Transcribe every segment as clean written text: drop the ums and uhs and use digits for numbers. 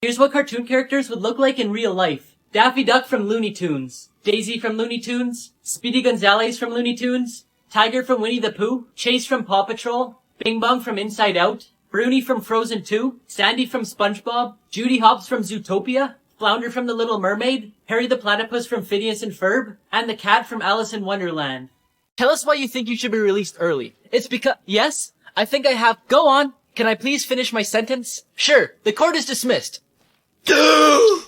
Here's what cartoon characters would look like in real life. Daffy Duck from Looney Tunes, Daisy from Looney Tunes, Speedy Gonzales from Looney Tunes, Tiger from Winnie the Pooh, Chase from Paw Patrol, Bing Bong from Inside Out, Bruni from Frozen 2, Sandy from SpongeBob, Judy Hopps from Zootopia, Flounder from The Little Mermaid, Harry the Platypus from Phineas and Ferb, and the cat from Alice in Wonderland. Tell us why you think you should be released early. It's because— Yes? I think I have— Go on! Can I please finish my sentence? Sure, the court is dismissed. Can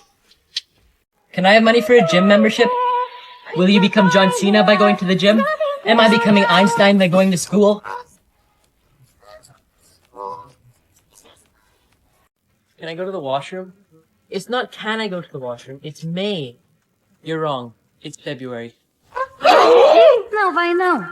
I have money for a gym membership? Will you become John Cena by going to the gym? Am I becoming Einstein by going to school? Can I go to the washroom? It's not can I go to the washroom, it's May. You're wrong. It's February. No, I know.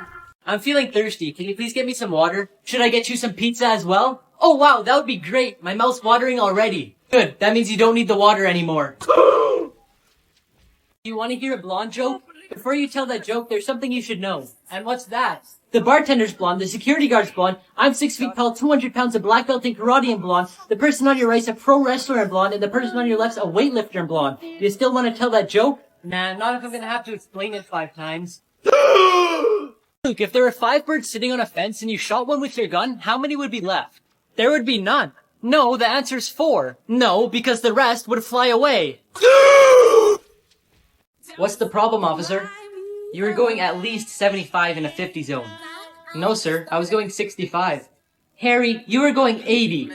I'm feeling thirsty. Can you please get me some water? Should I get you some pizza as well? Oh wow, that would be great. My mouth's watering already. Good, that means you don't need the water anymore. Do you want to hear a blonde joke? Before you tell that joke, there's something you should know. And what's that? The bartender's blonde, the security guard's blonde, I'm 6 feet tall, 200 pounds, a black belt in karate and blonde, the person on your right's a pro wrestler and blonde, and the person on your left's a weightlifter and blonde. Do you still want to tell that joke? Nah, not if I'm gonna have to explain it 5 times. Luke, if there were 5 birds sitting on a fence and you shot one with your gun, how many would be left? There would be none. No, the answer's 4. No, because the rest would fly away. What's the problem, officer? You were going at least 75 in a 50 zone. No, sir, I was going 65. Harry, you were going 80.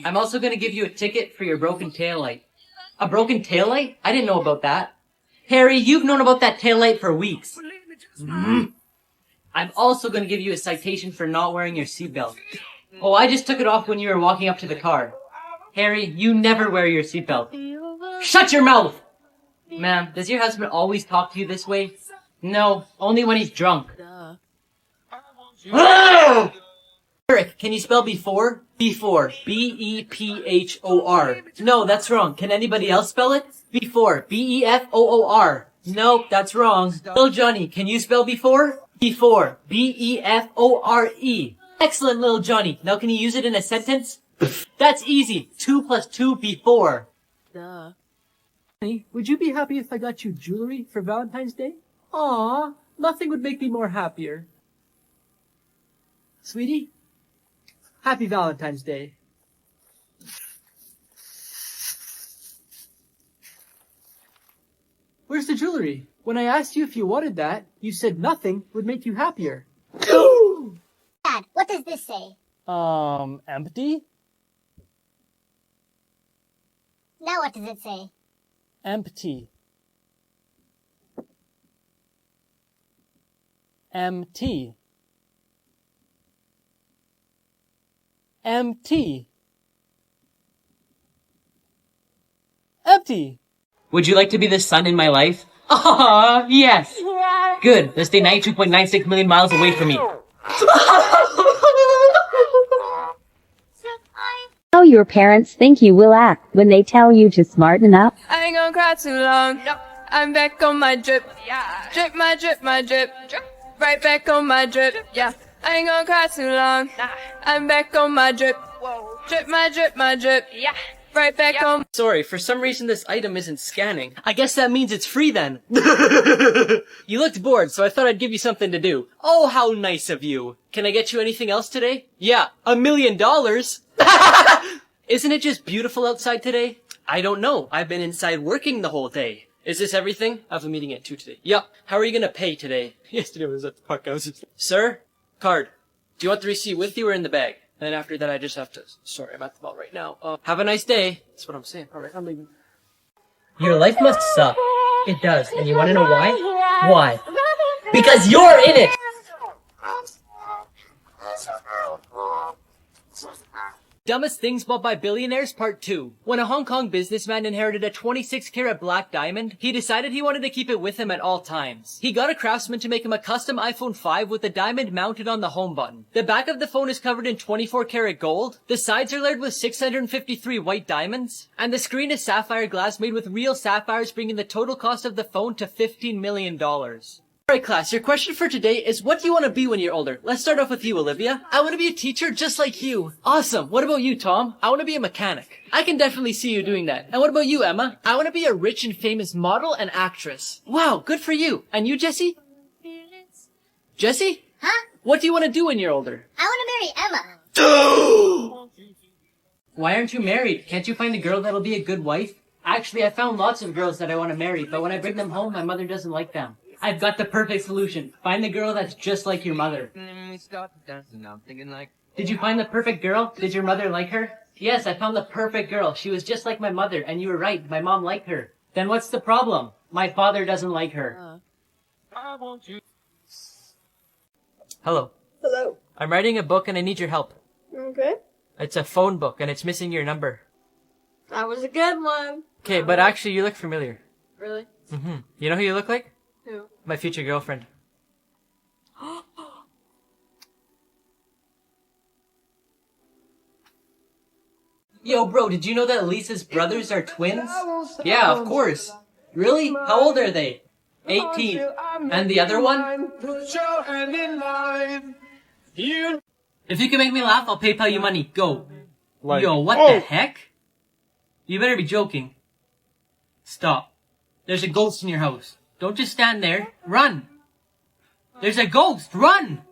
I'm also gonna give you a ticket for your broken taillight. A broken taillight? I didn't know about that. Harry, you've known about that taillight for weeks. I'm also gonna give you a citation for not wearing your seatbelt. Oh, I just took it off when you were walking up to the car. Harry, you never wear your seatbelt. Shut your mouth! Ma'am, does your husband always talk to you this way? No, only when he's drunk. Eric, can you spell before? Before. B-E-P-H-O-R. No, that's wrong. Can anybody else spell it? Before. B-E-F-O-O-R. Nope, that's wrong. Little Johnny, can you spell before? Before. B-E-F-O-R-E. Excellent, little Johnny. Now can you use it in a sentence? That's easy. 2 plus 2 before. Duh. Honey, would you be happy if I got you jewelry for Valentine's Day? Aww, nothing would make me more happier. Sweetie, happy Valentine's Day. Where's the jewelry? When I asked you if you wanted that, you said nothing would make you happier. Dad, what does this say? Empty? Now what does it say? Empty. Empty. Empty. Empty. Would you like to be the sun in my life? Ah, yes. Good. Let's stay 92.96 million miles away from me. How your parents think you will act when they tell you to smarten up? I ain't gonna cry too long. I'm back on my drip. Drip my drip, my drip. Right back on my drip. Yeah. I ain't gonna cry too long. I'm back on my drip. Drip my drip, my drip. Yeah. Right back on. Sorry, for some reason this item isn't scanning. I guess that means it's free then. You looked bored, so I thought I'd give you something to do. Oh, how nice of you. Can I get you anything else today? Yeah, $1 million. Isn't it just beautiful outside today? I don't know. I've been inside working the whole day. Is this everything? I have a meeting at 2 today. Yep. How are you gonna pay today? Yesterday was at the park house. Sir? Card. Do you want the receipt with you or in the bag? And after that, I just have to... Sorry, I'm at the mall right now. Have a nice day. That's what I'm saying. Alright, I'm leaving. Your life must suck. It does. And you wanna know why? Why? Because you're in it! Dumbest Things Bought by Billionaires Part 2. When a Hong Kong businessman inherited a 26-carat black diamond, he decided he wanted to keep it with him at all times. He got a craftsman to make him a custom iPhone 5 with the diamond mounted on the home button. The back of the phone is covered in 24-karat gold, the sides are layered with 653 white diamonds, and the screen is sapphire glass made with real sapphires, bringing the total cost of the phone to $15 million. Alright class, your question for today is what do you want to be when you're older? Let's start off with you, Olivia. I want to be a teacher just like you. Awesome. What about you, Tom? I want to be a mechanic. I can definitely see you doing that. And what about you, Emma? I want to be a rich and famous model and actress. Wow, good for you. And you, Jessie? Jessie? Huh? What do you want to do when you're older? I want to marry Emma. Why aren't you married? Can't you find a girl that'll be a good wife? Actually, I found lots of girls that I want to marry, but when I bring them home, my mother doesn't like them. I've got the perfect solution. Find a girl that's just like your mother. Did you find the perfect girl? Did your mother like her? Yes, I found the perfect girl. She was just like my mother, and you were right. My mom liked her. Then what's the problem? My father doesn't like her. Hello. Hello. I'm writing a book and I need your help. Okay. It's a phone book and it's missing your number. That was a good one. Okay, but actually you look familiar. Really? Mm-hmm. You know who you look like? Who? My future girlfriend. Yo, bro, did you know that Lisa's brothers are twins? Yeah, of course. Really? How old are they? 18. And the other one? If you can make me laugh, I'll PayPal you money. Go. Yo, what the heck? You better be joking. Stop. There's a ghost in your house. Don't just stand there. Run. There's a ghost. Run.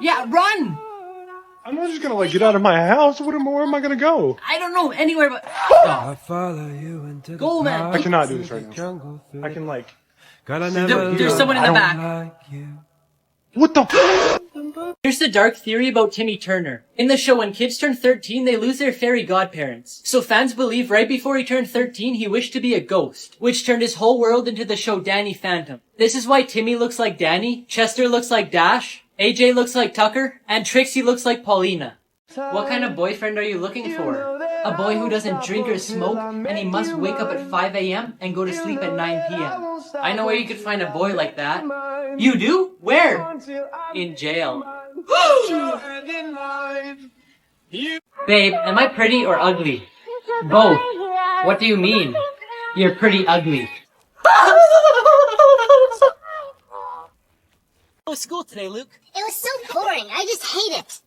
Yeah, run. I'm not just gonna get out of my house. Where am I gonna go? I don't know. Anywhere but... Stop. Go, man. I cannot do this right now. I can There's someone in the back. What the Here's the dark theory about Timmy Turner. In the show, when kids turn 13, they lose their fairy godparents. So fans believe right before he turned 13, he wished to be a ghost, which turned his whole world into the show Danny Phantom. This is why Timmy looks like Danny, Chester looks like Dash, AJ looks like Tucker, and Trixie looks like Paulina. What kind of boyfriend are you looking for? A boy who doesn't drink or smoke, and he must wake up at 5 a.m. and go to sleep at 9 p.m. I know where you could find a boy like that. You do? Where? In jail. Babe, am I pretty or ugly? Both. What do you mean? You're pretty ugly. How was school today, Luke? It was so boring. I just hate it.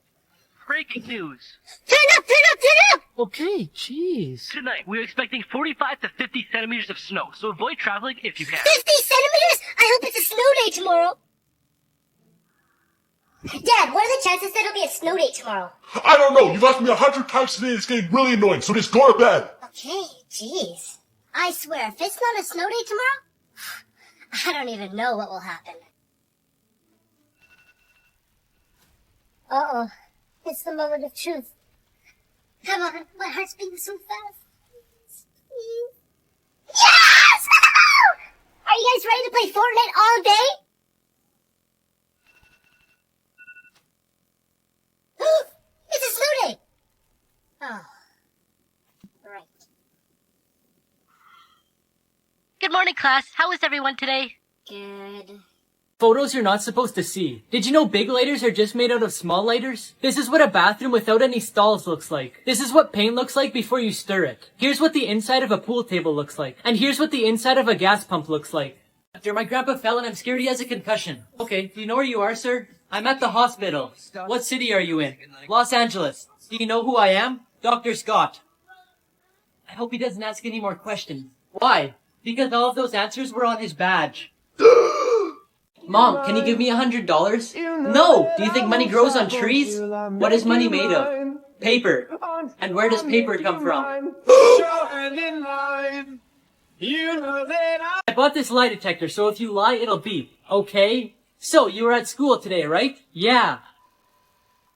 Breaking news. Turn up, turn up, turn up! Okay, jeez. Tonight, we're expecting 45 to 50 centimeters of snow, so avoid traveling if you can. 50 centimeters? I hope it's a snow day tomorrow. Dad, what are the chances that it'll be a snow day tomorrow? I don't know. You've asked me 100 times today. It's getting really annoying, so just go to bed. Okay, jeez. I swear, if it's not a snow day tomorrow, I don't even know what will happen. Uh-oh. It's the moment of truth. Come on, my heart's beating so fast. Yes! Are you guys ready to play Fortnite all day? It's a snow day! Oh. Right. Good morning, class. How is everyone today? Good. Photos you're not supposed to see. Did you know big lighters are just made out of small lighters? This is what a bathroom without any stalls looks like. This is what paint looks like before you stir it. Here's what the inside of a pool table looks like. And here's what the inside of a gas pump looks like. After my grandpa fell and I'm scared he has a concussion. Okay, do you know where you are, sir? I'm at the hospital. What city are you in? Los Angeles. Do you know who I am? Dr. Scott. I hope he doesn't ask any more questions. Why? Because all of those answers were on his badge. Mom, can you give me $100? No! Do you think money grows on trees? What is money made of? Paper. And where does paper come from? I bought this lie detector, so if you lie, it'll beep. Okay? So, you were at school today, right? Yeah.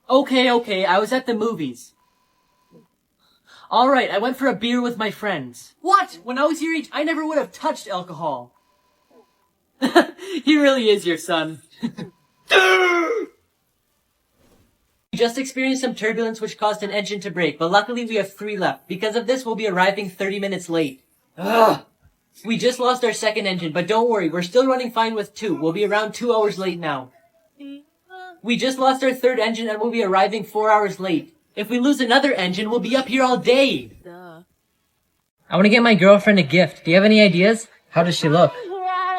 Okay, I was at the movies. Alright, I went for a beer with my friends. What? When I was your age, I never would have touched alcohol. He really is your son. We just experienced some turbulence which caused an engine to break, but luckily we have 3 left. Because of this, we'll be arriving 30 minutes late. Ugh. We just lost our second engine, but don't worry, we're still running fine with 2. We'll be around 2 hours late now. We just lost our third engine and we'll be arriving 4 hours late. If we lose another engine, we'll be up here all day. I want to get my girlfriend a gift. Do you have any ideas? How does she look?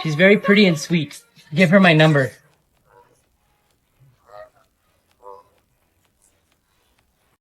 She's very pretty and sweet. Give her my number.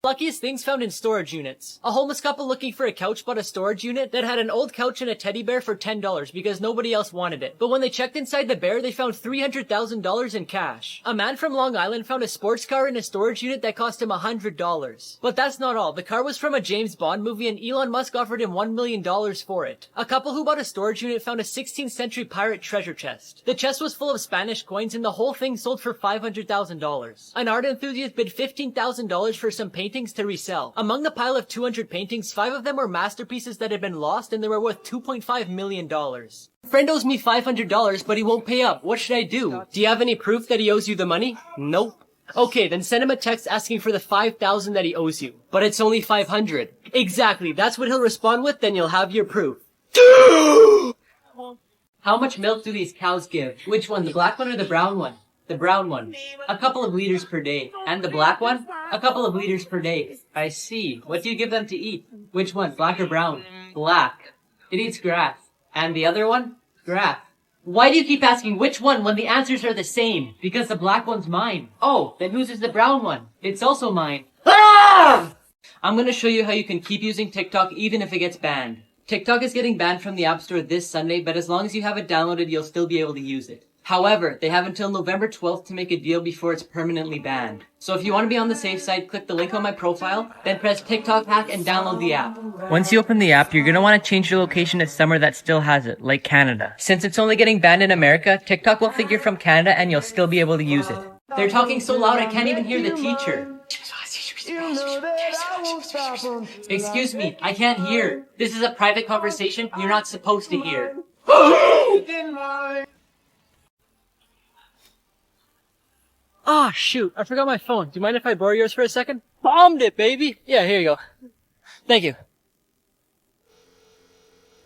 Luckiest things found in storage units. A homeless couple looking for a couch bought a storage unit that had an old couch and a teddy bear for $10 because nobody else wanted it. But when they checked inside the bear, they found $300,000 in cash. A man from Long Island found a sports car in a storage unit that cost him $100. But that's not all. The car was from a James Bond movie and Elon Musk offered him $1 million for it. A couple who bought a storage unit found a 16th century pirate treasure chest. The chest was full of Spanish coins and the whole thing sold for $500,000. An art enthusiast bid $15,000 for some paintings to resell. Among the pile of 200 paintings, 5 of them were masterpieces that had been lost and they were worth $2.5 million. Friend owes me $500, but he won't pay up. What should I do? Do you have any proof that he owes you the money? Nope. Okay, then send him a text asking for the $5,000 that he owes you. But it's only $500. Exactly, that's what he'll respond with, then you'll have your proof. How much milk do these cows give? Which one, the black one or the brown one? The brown one. A couple of liters per day. And the black one? A couple of liters per day. I see. What do you give them to eat? Which one, black or brown? Black. It eats grass. And the other one? Grass. Why do you keep asking which one when the answers are the same? Because the black one's mine. Oh, then whose is the brown one? It's also mine. Ah! I'm gonna show you how you can keep using TikTok even if it gets banned. TikTok is getting banned from the App Store this Sunday, but as long as you have it downloaded, you'll still be able to use it. However, they have until November 12th to make a deal before it's permanently banned. So if you want to be on the safe side, click the link on my profile, then press TikTok hack and download the app. Once you open the app, you're going to want to change your location to somewhere that still has it, like Canada. Since it's only getting banned in America, TikTok will think you're from Canada and you'll still be able to use it. They're talking so loud I can't even hear the teacher. Excuse me, I can't hear. This is a private conversation you're not supposed to hear. Ah, shoot. I forgot my phone. Do you mind if I borrow yours for a second? Bombed it, baby. Yeah, here you go. Thank you.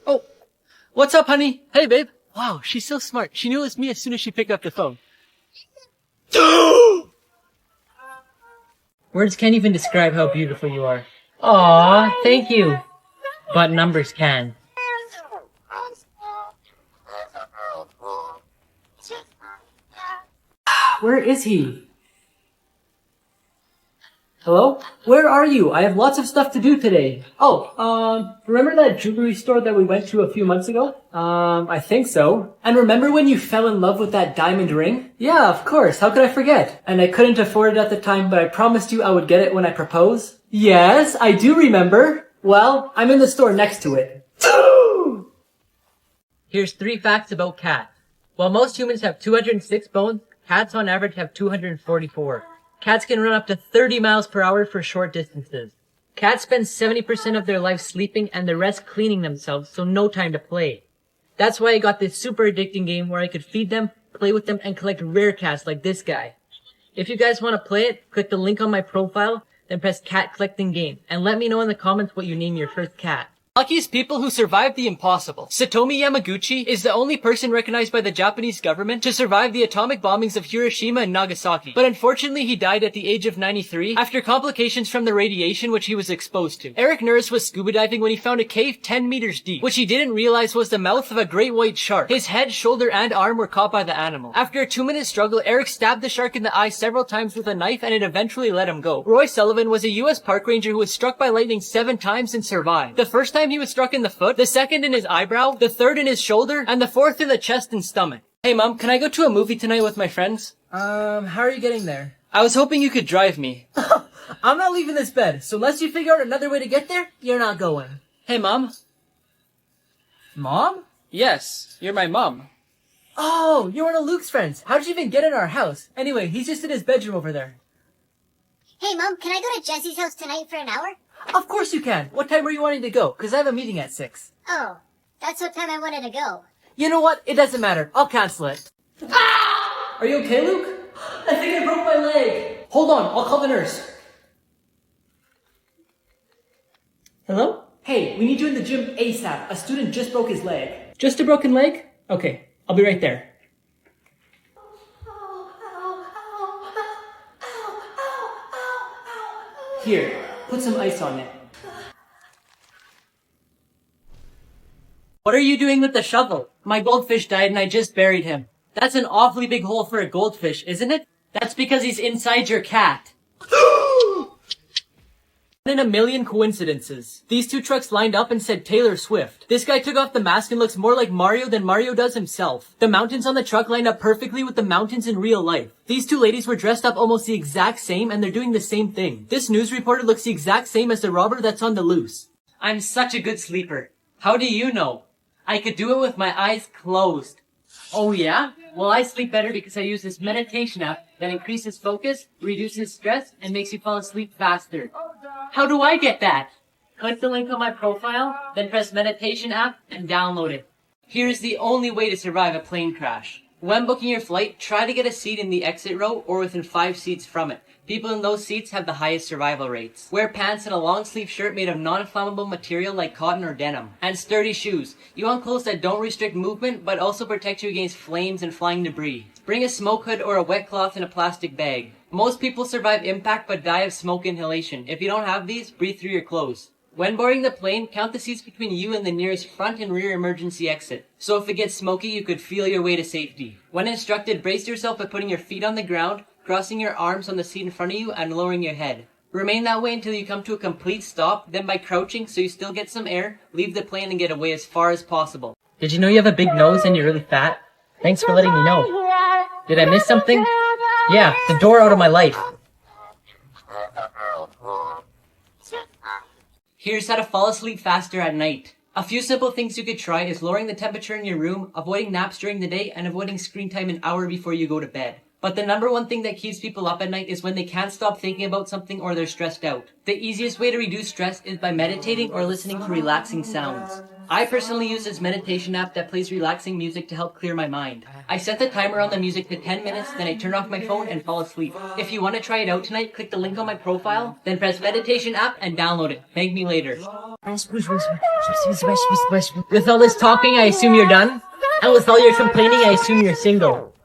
Oh, what's up, honey? Hey, babe. Wow, she's so smart. She knew it was me as soon as she picked up the phone. Words can't even describe how beautiful you are. Aw, thank you. But numbers can. Where is he? Hello? Where are you? I have lots of stuff to do today. Oh, remember that jewelry store that we went to a few months ago? I think so. And remember when you fell in love with that diamond ring? Yeah, of course. How could I forget? And I couldn't afford it at the time, but I promised you I would get it when I propose. Yes, I do remember. Well, I'm in the store next to it. Here's 3 facts about cats. While most humans have 206 bones, cats on average have 244. Cats can run up to 30 miles per hour for short distances. Cats spend 70% of their life sleeping and the rest cleaning themselves, so no time to play. That's why I got this super addicting game where I could feed them, play with them, and collect rare cats like this guy. If you guys want to play it, click the link on my profile, then press cat collecting game, and let me know in the comments what you name your first cat. Luckiest people who survived the impossible. Satomi Yamaguchi is the only person recognized by the Japanese government to survive the atomic bombings of Hiroshima and Nagasaki. But unfortunately, he died at the age of 93 after complications from the radiation which he was exposed to. Eric Nurse was scuba diving when he found a cave 10 meters deep, which he didn't realize was the mouth of a great white shark. His head, shoulder, and arm were caught by the animal. After a 2-minute struggle, Eric stabbed the shark in the eye several times with a knife and it eventually let him go. Roy Sullivan was a US park ranger who was struck by lightning 7 times and survived. The first time he was struck in the foot, the second in his eyebrow, the third in his shoulder, and the fourth in the chest and stomach. Hey mom, can I go to a movie tonight with my friends? How are you getting there? I was hoping you could drive me. I'm not leaving this bed, so unless you figure out another way to get there, you're not going. Hey mom? Mom? Yes, you're my mom. Oh, you're one of Luke's friends. How'd you even get in our house? Anyway, he's just in his bedroom over there. Hey, Mom, can I go to Jesse's house tonight for an hour? Of course you can. What time were you wanting to go? 'Cause I have a meeting at 6. Oh, that's what time I wanted to go. You know what? It doesn't matter. I'll cancel it. Ah! Are you okay, Luke? I think I broke my leg. Hold on, I'll call the nurse. Hello? Hey, we need you in the gym ASAP. A student just broke his leg. Just a broken leg? Okay, I'll be right there. Here, put some ice on it. What are you doing with the shovel? My goldfish died and I just buried him. That's an awfully big hole for a goldfish, isn't it? That's because he's inside your cat. In a million coincidences. These two trucks lined up and said Taylor Swift. This guy took off the mask and looks more like Mario than Mario does himself. The mountains on the truck lined up perfectly with the mountains in real life. These two ladies were dressed up almost the exact same and they're doing the same thing. This news reporter looks the exact same as the robber that's on the loose. I'm such a good sleeper. How do you know? I could do it with my eyes closed. Oh yeah? Well, I sleep better because I use this meditation app that increases focus, reduces stress, and makes you fall asleep faster. How do I get that? Click the link on my profile, then press meditation app and download it. Here's the only way to survive a plane crash. When booking your flight, try to get a seat in the exit row or within 5 seats from it. People in those seats have the highest survival rates. Wear pants and a long sleeve shirt made of non-flammable material like cotton or denim. And sturdy shoes. You want clothes that don't restrict movement but also protect you against flames and flying debris. Bring a smoke hood or a wet cloth in a plastic bag. Most people survive impact but die of smoke inhalation. If you don't have these, breathe through your clothes. When boarding the plane, count the seats between you and the nearest front and rear emergency exit. So if it gets smoky, you could feel your way to safety. When instructed, brace yourself by putting your feet on the ground, crossing your arms on the seat in front of you, and lowering your head. Remain that way until you come to a complete stop, then by crouching so you still get some air, leave the plane and get away as far as possible. Did you know you have a big nose and you're really fat? Thanks for letting me know. Did I miss something? Yeah, the door out of my life. Here's how to fall asleep faster at night. A few simple things you could try is lowering the temperature in your room, avoiding naps during the day, and avoiding screen time an hour before you go to bed. But the number one thing that keeps people up at night is when they can't stop thinking about something or they're stressed out. The easiest way to reduce stress is by meditating or listening to relaxing sounds. I personally use this meditation app that plays relaxing music to help clear my mind. I set the timer on the music to 10 minutes, then I turn off my phone and fall asleep. If you want to try it out tonight, click the link on my profile, then press meditation app and download it. Thank me later. With all this talking, I assume you're done? And with all your complaining, I assume you're single.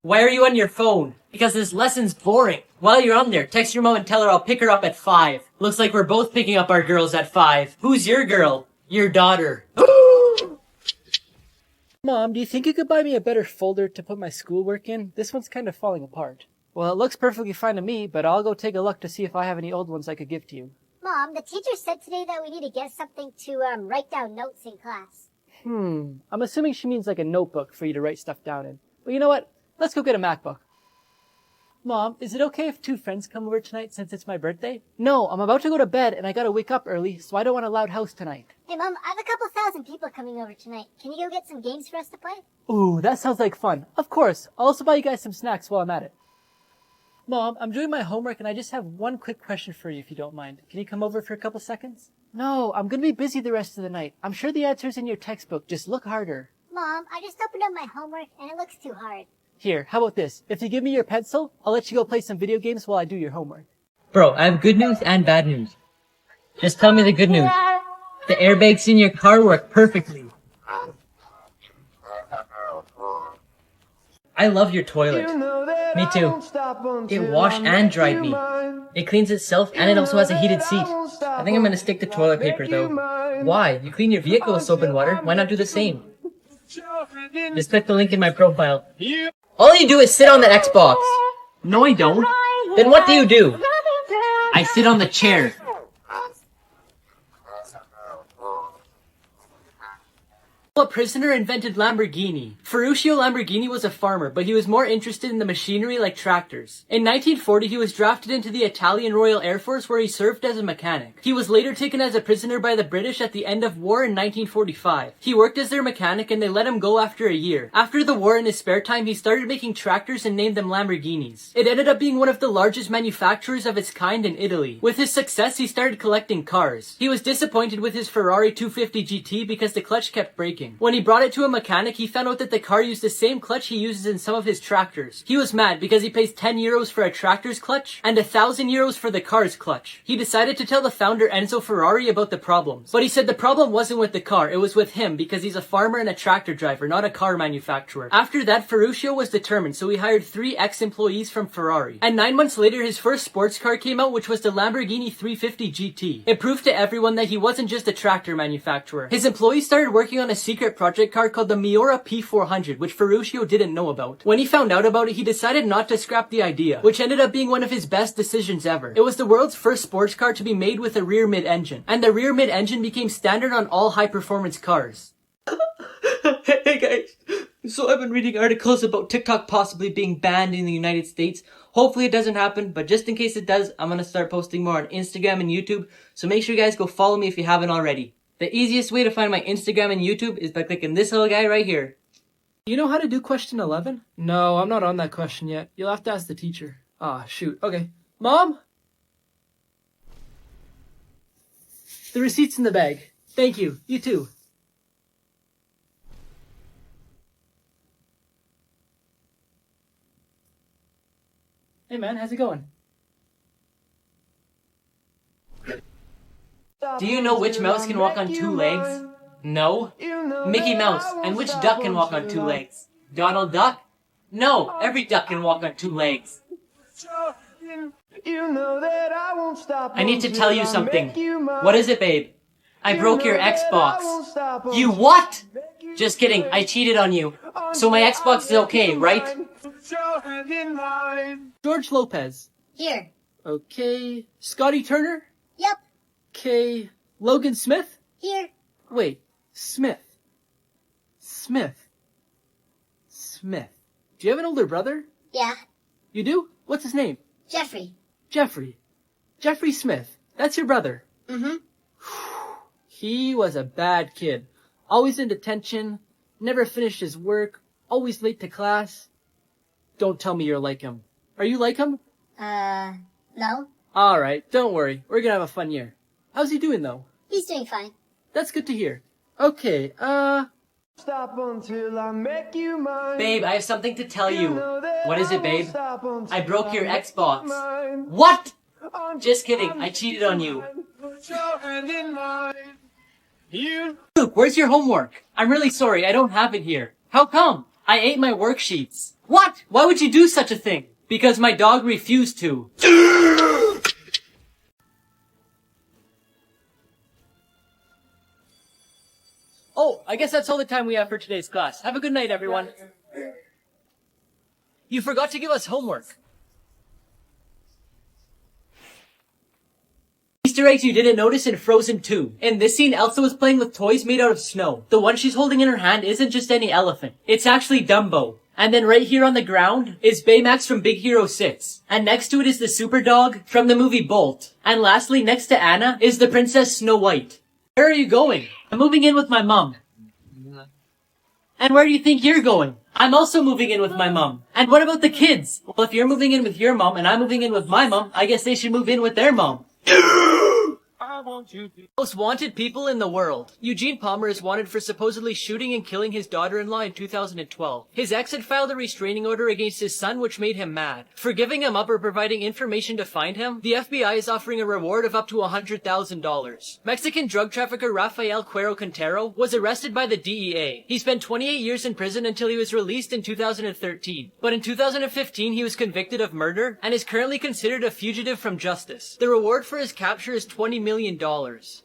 Why are you on your phone? Because this lesson's boring. While you're on there, text your mom and tell her I'll pick her up at 5. Looks like we're both picking up our girls at 5. Who's your girl? Your daughter. Mom, do you think you could buy me a better folder to put my schoolwork in? This one's kind of falling apart. Well, it looks perfectly fine to me, but I'll go take a look to see if I have any old ones I could give to you. Mom, the teacher said today that we need to get something to write down notes in class. I'm assuming she means like a notebook for you to write stuff down in. But you know what? Let's go get a MacBook. Mom, is it okay if 2 friends come over tonight since it's my birthday? No, I'm about to go to bed and I gotta wake up early, so I don't want a loud house tonight. Hey, Mom, I have a couple thousand people coming over tonight. Can you go get some games for us to play? Ooh, that sounds like fun. Of course. I'll also buy you guys some snacks while I'm at it. Mom, I'm doing my homework and I just have one quick question for you if you don't mind. Can you come over for a couple seconds? No, I'm gonna be busy the rest of the night. I'm sure the answer's in your textbook. Just look harder. Mom, I just opened up my homework and it looks too hard. Here, how about this? If you give me your pencil, I'll let you go play some video games while I do your homework. Bro, I have good news and bad news. Just tell me the good news. The airbags in your car work perfectly. I love your toilet. Me too. It washed and dried me. It cleans itself and it also has a heated seat. I think I'm gonna stick to toilet paper though. Why? You clean your vehicle with soap and water. Why not do the same? Just click the link in my profile. All you do is sit on the Xbox. No, I don't. Then what do you do? I sit on the chair. What prisoner invented Lamborghini? Ferruccio Lamborghini was a farmer, but he was more interested in the machinery like tractors. In 1940, he was drafted into the Italian Royal Air Force where he served as a mechanic. He was later taken as a prisoner by the British at the end of war in 1945. He worked as their mechanic and they let him go after a year. After the war, in his spare time, he started making tractors and named them Lamborghinis. It ended up being one of the largest manufacturers of its kind in Italy. With his success, he started collecting cars. He was disappointed with his Ferrari 250 GT because the clutch kept breaking. working. When he brought it to a mechanic, he found out that the car used the same clutch he uses in some of his tractors. He was mad because he pays 10 euros for a tractor's clutch and 1,000 euros for the car's clutch. He decided to tell the founder Enzo Ferrari about the problems, but he said the problem wasn't with the car, it was with him because he's a farmer and a tractor driver, not a car manufacturer. After that, Ferruccio was determined, so he hired 3 ex-employees from Ferrari. And 9 months later, his first sports car came out, which was the Lamborghini 350 GT. It proved to everyone that he wasn't just a tractor manufacturer. His employees started working on a secret project car called the Miura P400, which Ferruccio didn't know about. When he found out about it, he decided not to scrap the idea, which ended up being one of his best decisions ever. It was the world's first sports car to be made with a rear mid-engine, and the rear mid-engine became standard on all high-performance cars. Hey guys, so I've been reading articles about TikTok possibly being banned in the United States. Hopefully it doesn't happen, but just in case it does, I'm gonna start posting more on Instagram and YouTube, so make sure you guys go follow me if you haven't already. The easiest way to find my Instagram and YouTube is by clicking this little guy right here. You know how to do question 11? No, I'm not on that question yet. You'll have to ask the teacher. Ah, shoot. Okay. Mom? The receipt's in the bag. Thank you. You too. Hey man, how's it going? Do you know which mouse can walk on 2 legs? No. Mickey Mouse. And which duck can walk on 2 legs? Donald Duck? No, every duck can walk on 2 legs. I need to tell you something. What is it, babe? I broke your Xbox. You what? Just kidding, I cheated on you. So my Xbox is okay, right? George Lopez. Here. Okay. Scotty Turner? Yep. Okay. Logan Smith? Here. Wait. Smith. Do you have an older brother? Yeah. You do? What's his name? Jeffrey. Jeffrey Smith. That's your brother. Mm-hmm. He was a bad kid. Always in detention. Never finished his work. Always late to class. Don't tell me you're like him. Are you like him? No. Alright, don't worry. We're gonna have a fun year. How's he doing though? He's doing fine. That's good to hear. Okay, Stop until I make you mine. Babe, I have something to tell you. What is it, babe? I broke your Xbox. What? Just kidding, I cheated on you. Luke, where's your homework? I'm really sorry, I don't have it here. How come? I ate my worksheets. What? Why would you do such a thing? Because my dog refused to. Oh, I guess that's all the time we have for today's class. Have a good night, everyone. You forgot to give us homework. Easter eggs you didn't notice in Frozen 2. In this scene, Elsa was playing with toys made out of snow. The one she's holding in her hand isn't just any elephant. It's actually Dumbo. And then right here on the ground is Baymax from Big Hero 6. And next to it is the super dog from the movie Bolt. And lastly, next to Anna is the Princess Snow White. Where are you going? I'm moving in with my mom. And where do you think you're going? I'm also moving in with my mom. And what about the kids? Well, if you're moving in with your mom and I'm moving in with my mom, I guess they should move in with their mom. Most wanted people in the world. Eugene Palmer is wanted for supposedly shooting and killing his daughter-in-law in 2012. His ex had filed a restraining order against his son, which made him mad. For giving him up or providing information to find him, the FBI is offering a reward of up to $100,000. Mexican drug trafficker Rafael Cuero Quintero was arrested by the DEA. He spent 28 years in prison until he was released in 2013. But in 2015, he was convicted of murder and is currently considered a fugitive from justice. The reward for his capture is $20 million.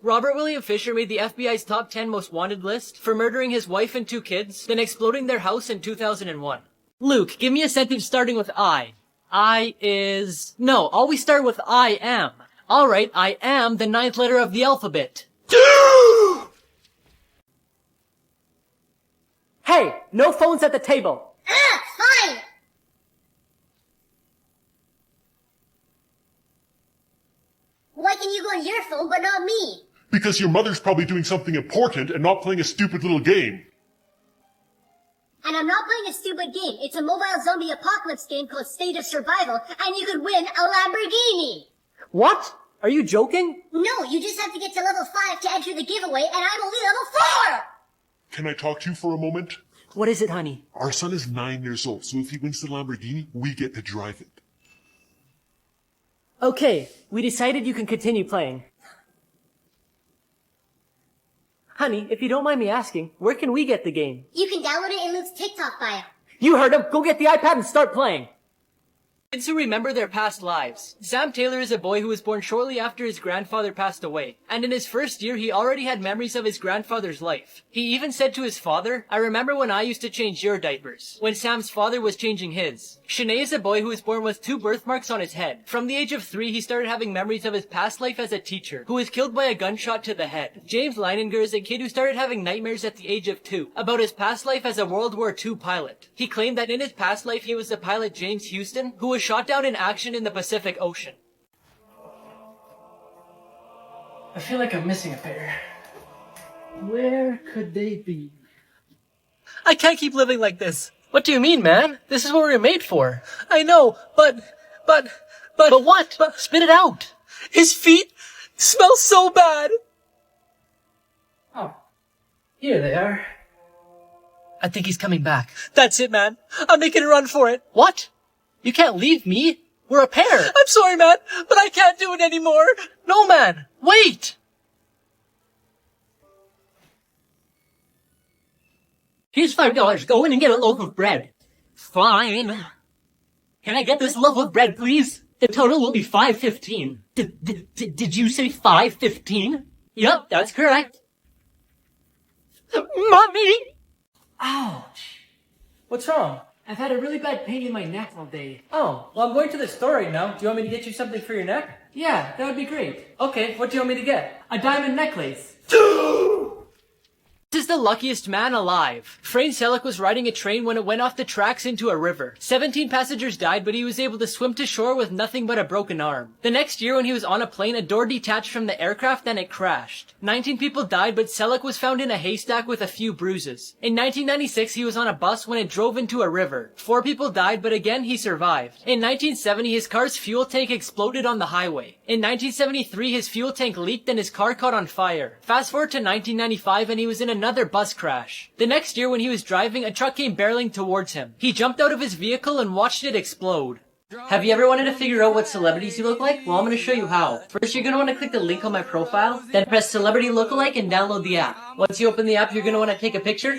Robert William Fisher made the FBI's top 10 most wanted list for murdering his wife and 2 kids, then exploding their house in 2001. Luke, give me a sentence starting with I. I is... No, always start with I am. Alright, I am the 9th letter of the alphabet. Hey, no phones at the table. Fine! Why can you go on your phone but not me? Because your mother's probably doing something important and not playing a stupid little game. And I'm not playing a stupid game. It's a mobile zombie apocalypse game called State of Survival, and you could win a Lamborghini! What? Are you joking? No, you just have to get to level 5 to enter the giveaway, and I'm only level 4! Can I talk to you for a moment? What is it, honey? Our son is 9 years old, so if he wins the Lamborghini, we get to drive it. Okay, we decided you can continue playing. Honey, if you don't mind me asking, where can we get the game? You can download it in Luke's TikTok bio. You heard him! Go get the iPad and start playing! Kids who remember their past lives. Sam Taylor is a boy who was born shortly after his grandfather passed away, and in his first year he already had memories of his grandfather's life. He even said to his father, "I remember when I used to change your diapers," when Sam's father was changing his. Shanae is a boy who was born with 2 birthmarks on his head. From the age of 3, he started having memories of his past life as a teacher, who was killed by a gunshot to the head. James Leininger is a kid who started having nightmares at the age of 2, about his past life as a World War II pilot. He claimed that in his past life he was the pilot James Houston, who was shot down in action in the Pacific Ocean. I feel like I'm missing a pair. Where could they be? I can't keep living like this. What do you mean, man? This is what we were made for. I know, but what? Spit it out. His feet smell so bad. Oh, here they are. I think he's coming back. That's it, man. I'm making a run for it. What? You can't leave me. We're a pair. I'm sorry, man, but I can't do it anymore. No, man. Wait. Here's $5. Go in and get a loaf of bread. Fine. Can I get this loaf of bread, please? The total will be $5.15. Did you say $5.15? Yep, that's correct. Mommy! Ouch. What's wrong? I've had a really bad pain in my neck all day. Oh, well, I'm going to the store right now. Do you want me to get you something for your neck? Yeah, that would be great. Okay, what do you want me to get? A diamond necklace. This is the luckiest man alive. Frank Selleck was riding a train when it went off the tracks into a river. 17 passengers died, but he was able to swim to shore with nothing but a broken arm. The next year when he was on a plane, a door detached from the aircraft and it crashed. 19 people died, but Selleck was found in a haystack with a few bruises. In 1996, he was on a bus when it drove into a river. 4 people died, but again, he survived. In 1970, his car's fuel tank exploded on the highway. In 1973, his fuel tank leaked and his car caught on fire. Fast forward to 1995 and he was in another bus crash. The next year when he was driving, a truck came barreling towards him. He jumped out of his vehicle and watched it explode. Have you ever wanted to figure out what celebrities you look like? Well, I'm going to show you how. First, you're going to want to click the link on my profile, then press Celebrity Lookalike and download the app. Once you open the app, you're going to want to take a picture.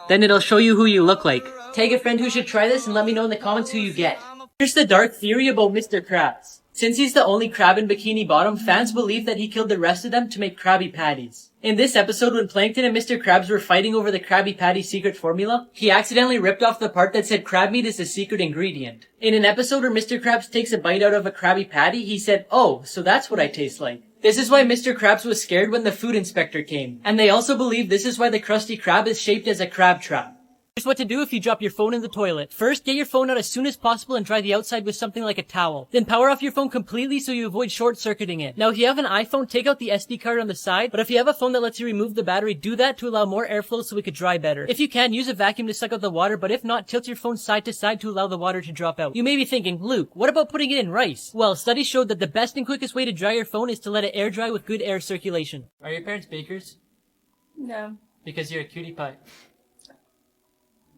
Then it'll show you who you look like. Tag a friend who should try this and let me know in the comments who you get. Here's the dark theory about Mr. Krabs. Since he's the only crab in Bikini Bottom, fans believe that he killed the rest of them to make Krabby Patties. In this episode, when Plankton and Mr. Krabs were fighting over the Krabby Patty secret formula, he accidentally ripped off the part that said crab meat is the secret ingredient. In an episode where Mr. Krabs takes a bite out of a Krabby Patty, he said, "Oh, so that's what I taste like." This is why Mr. Krabs was scared when the food inspector came. And they also believe this is why the Krusty Krab is shaped as a crab trap. Here's what to do if you drop your phone in the toilet. First, get your phone out as soon as possible and dry the outside with something like a towel. Then power off your phone completely so you avoid short-circuiting it. Now, if you have an iPhone, take out the SD card on the side, but if you have a phone that lets you remove the battery, do that to allow more airflow so it could dry better. If you can, use a vacuum to suck out the water, but if not, tilt your phone side to side to allow the water to drop out. You may be thinking, Luke, what about putting it in rice? Well, studies showed that the best and quickest way to dry your phone is to let it air dry with good air circulation. Are your parents bakers? No. Because you're a cutie pie.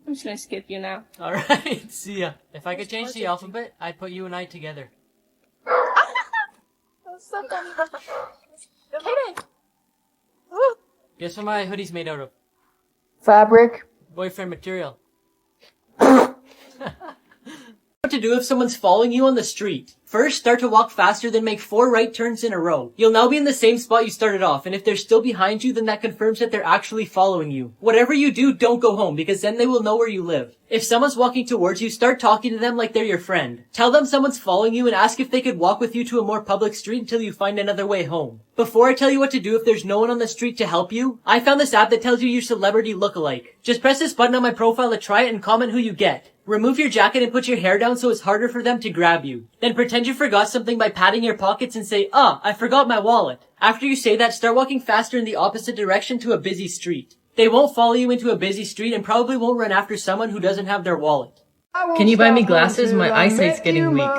I'm just gonna skip you now. Alright, see ya. If I could change the alphabet, I'd put you and I together. Guess what my hoodie's made out of? Fabric. Boyfriend material. What to do if someone's following you on the street. First, start to walk faster, then make 4 right turns in a row. You'll now be in the same spot you started off, and if they're still behind you, then that confirms that they're actually following you. Whatever you do, don't go home, because then they will know where you live. If someone's walking towards you, start talking to them like they're your friend. Tell them someone's following you and ask if they could walk with you to a more public street until you find another way home. Before I tell you what to do if there's no one on the street to help you, I found this app that tells you your celebrity lookalike. Just press this button on my profile to try it and comment who you get. Remove your jacket and put your hair down so it's harder for them to grab you. Then pretend you forgot something by patting your pockets and say, I forgot my wallet. After you say that, start walking faster in the opposite direction to a busy street. They won't follow you into a busy street and probably won't run after someone who doesn't have their wallet. Can you buy me glasses? My eyesight's getting weak.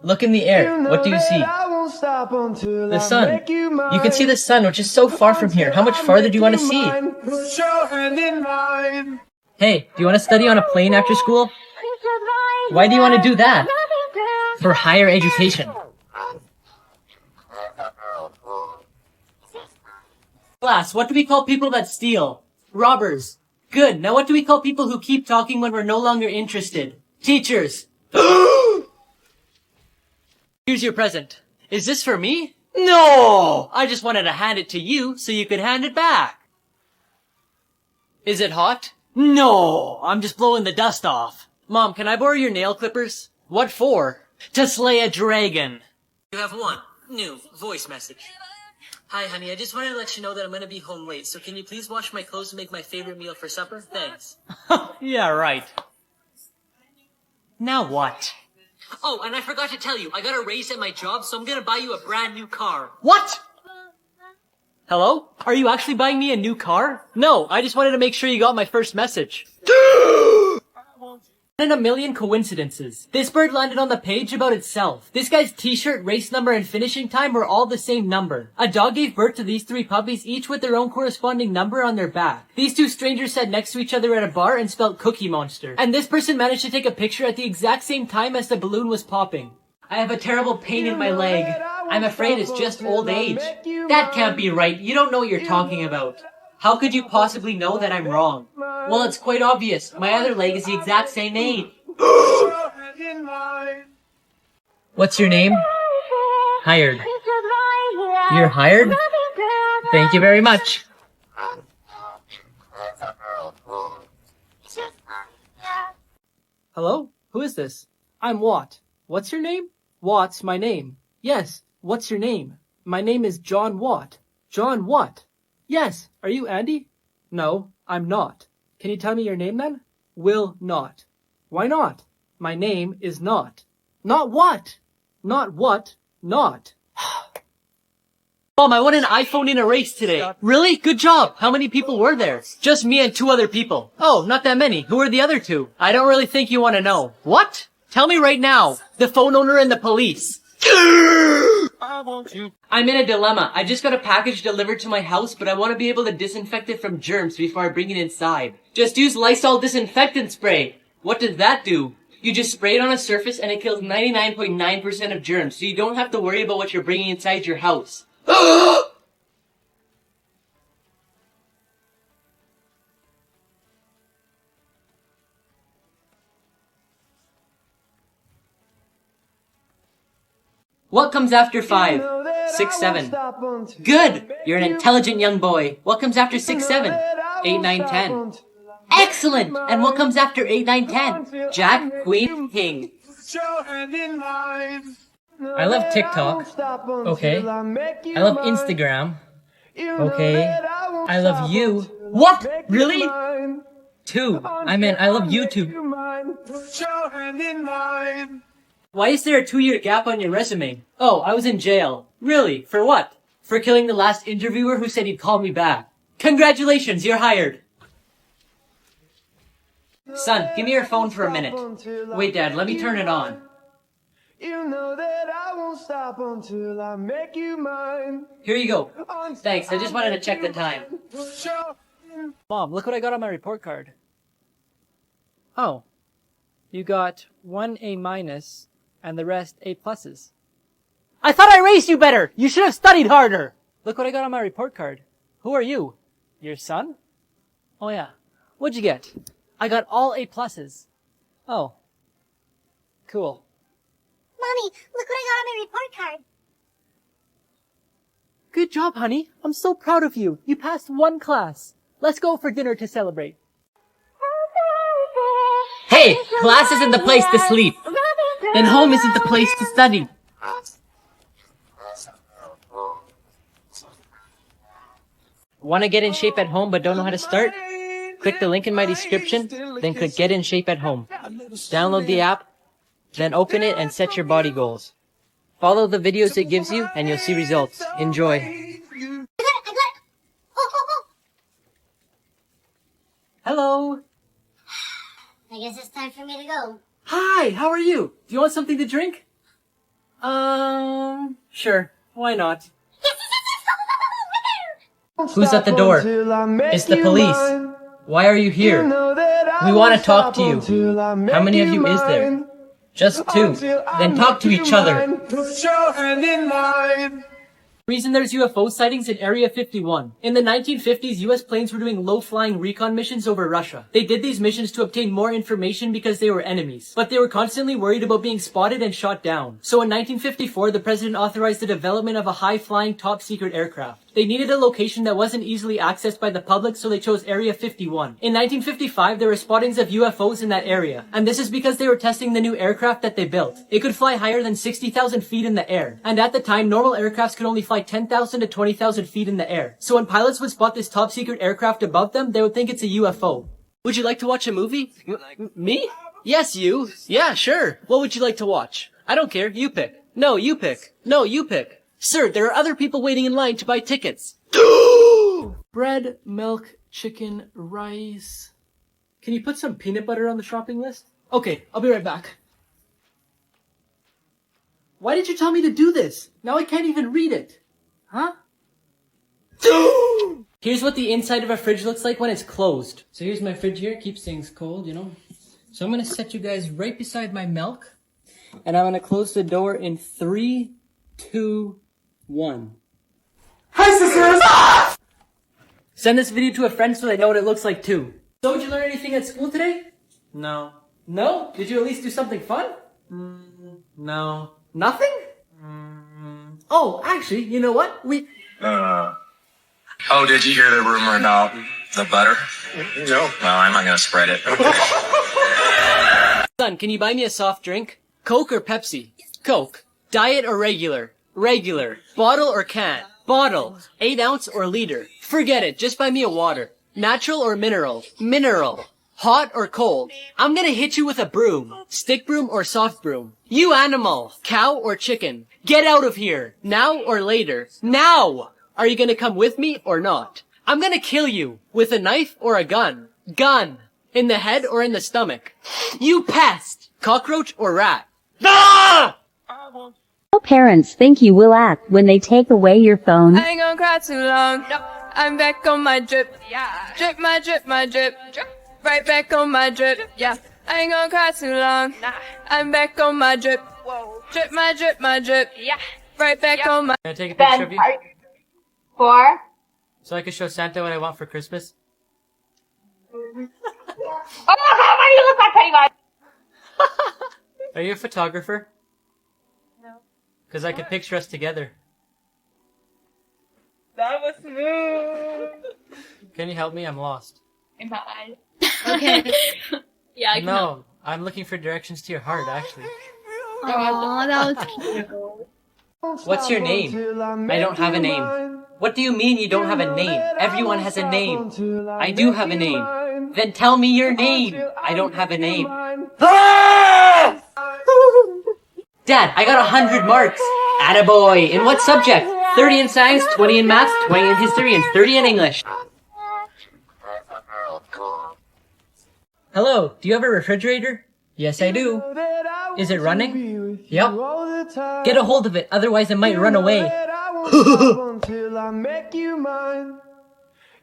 Look in the air. What do you see? won't stop until The I sun. make you mine. You can see the sun, which is so far from here. How much farther do you want to see? Put your hand in mine. Hey, do you want to study on a plane after school? Why do you want to do that? For higher education. Class, what do we call people that steal? Robbers. Good. Now what do we call people who keep talking when we're no longer interested? Teachers. Here's your present. Is this for me? No! I just wanted to hand it to you so you could hand it back. Is it hot? No! I'm just blowing the dust off. Mom, can I borrow your nail clippers? What for? To slay a dragon. You have one new voice message. Hi, honey. I just wanted to let you know that I'm gonna be home late, so can you please wash my clothes and make my favorite meal for supper? Thanks. Yeah, right. Now what? Oh, and I forgot to tell you, I got a raise at my job, so I'm gonna buy you a brand new car. What? Hello? Are you actually buying me a new car? No, I just wanted to make sure you got my first message. In a million coincidences. This bird landed on the page about itself. This guy's t-shirt, race number, and finishing time were all the same number. A dog gave birth to these 3 puppies, each with their own corresponding number on their back. These 2 strangers sat next to each other at a bar and spelled Cookie Monster. And this person managed to take a picture at the exact same time as the balloon was popping. I have a terrible pain in my leg. I'm afraid it's just old age. That can't be right. You don't know what you're talking about. How could you possibly know that I'm wrong? Well, it's quite obvious. My other leg is the exact same age. What's your name? Hired. You're hired? Thank you very much. Hello? Who is this? I'm Watt. What's your name? Watt's my name. Yes. What's your name? My name is John Watt. John what? Yes. Are you Andy? No, I'm not. Can you tell me your name then? Will not. Why not? My name is not. Not what? Not what? Not. Mom, I won an iPhone in a race today. Really? Good job. How many people were there? Just me and 2 other people. Oh, not that many. Who are the other 2? I don't really think you want to know. What? Tell me right now. The phone owner and the police. I'm in a dilemma. I just got a package delivered to my house, but I want to be able to disinfect it from germs before I bring it inside. Just use Lysol disinfectant spray. What does that do? You just spray it on a surface and it kills 99.9% of germs, so you don't have to worry about what you're bringing inside your house. What comes after 5? 6, 7. Good! You're an intelligent young boy. What comes after 6, 7? 8, 9, 10. Excellent! And what comes after 8, 9, 10? Jack, Queen, King. I love TikTok. Okay. I love Instagram. Okay. I love you. What? Really? 2. I meant I love YouTube. Why is there a 2-year gap on your resume? Oh, I was in jail. Really? For what? For killing the last interviewer who said he'd call me back. Congratulations, you're hired. Son, give me your phone for a minute. Wait, Dad, let me turn it on. You know that I won't stop until I make you mine. Here you go. Thanks, I just wanted to check the time. Mom, look what I got on my report card. Oh. You got 1 A minus and the rest A pluses. I thought I raised you better! You should have studied harder! Look what I got on my report card. Who are you? Your son? Oh yeah. What'd you get? I got all A pluses. Oh. Cool. Mommy, look what I got on my report card. Good job, honey. I'm so proud of you. You passed 1 class. Let's go for dinner to celebrate. Hey, class isn't the place to sleep. Then home isn't the place to study. Want to get in shape at home but don't know how to start? Click the link in my description, then click Get in Shape at Home. Download the app, then open it and set your body goals. Follow the videos it gives you and you'll see results. Enjoy. I got it. Oh. Hello. I guess it's time for me to go. Hi, how are you? Do you want something to drink? Sure, why not? Who's at the door? It's the police. Why are you here? We want to talk to you. How many of you is there? Just 2. Then talk to each other. Reason there's UFO sightings in Area 51. In the 1950s, US planes were doing low-flying recon missions over Russia. They did these missions to obtain more information because they were enemies. But they were constantly worried about being spotted and shot down. So in 1954, the president authorized the development of a high-flying top-secret aircraft. They needed a location that wasn't easily accessed by the public, so they chose Area 51. In 1955, there were spottings of UFOs in that area. And this is because they were testing the new aircraft that they built. It could fly higher than 60,000 feet in the air. And at the time, normal aircrafts could only fly 10,000 to 20,000 feet in the air. So when pilots would spot this top secret aircraft above them, they would think it's a UFO. Would you like to watch a movie? Me? Yes, you. Yeah, sure. What would you like to watch? I don't care. You pick. No, you pick. No, you pick. Sir, there are other people waiting in line to buy tickets. Bread, milk, chicken, rice. Can you put some peanut butter on the shopping list? Okay, I'll be right back. Why did you tell me to do this? Now I can't even read it. Huh? Here's what the inside of a fridge looks like when it's closed. So here's my fridge here. Keeps things cold, you know. So I'm going to set you guys right beside my milk. And I'm going to close the door in 3, 2, 1. Hi, sisters! Send this video to a friend so they know what it looks like too. So did you learn anything at school today? No. No? Did you at least do something fun? No. Nothing? Oh, actually, you know what? Oh, did you hear the rumor about the butter? No. Well, I'm not gonna spread it. Son, can you buy me a soft drink? Coke or Pepsi? Coke. Diet or regular? Regular. Bottle or can? Bottle. 8 ounce or liter? Forget it, just buy me a water. Natural or mineral? Mineral. Hot or cold? I'm gonna hit you with a broom. Stick broom or soft broom? You animal. Cow or chicken? Get out of here. Now or later? Now! Are you gonna come with me or not? I'm gonna kill you. With a knife or a gun? Gun. In the head or in the stomach? You pest! Cockroach or rat? Ah! How parents think you will act when they take away your phone? I ain't gonna cry too long. I'm back on my drip. Drip my drip, my drip. Right back on my drip. Yeah. I ain't gonna cry too long. I'm back on my drip. Drip my drip, my drip. Yeah. Right back on my. Can I take a picture of you? 4. So I can show Santa what I want for Christmas? Oh my god, why do you look like Pennywise? Are you a photographer? No. Because I could picture us together. That was smooth. Can you help me? I'm lost. In my eyes. Okay. Yeah, I can help. No, I'm looking for directions to your heart, actually. Aw, that was cute. What's your name? I don't have a name. What do you mean you don't have a name? Everyone has a name. I do have a name. Then tell me your name. I don't have a name. Ah! Dad, I got 100 marks. Attaboy. In what subject? 30 in science, 20 in maths, 20 in history, and 30 in English. Hello, do you have a refrigerator? Yes, I do. Is it running? Yep. Get a hold of it, otherwise it might run away.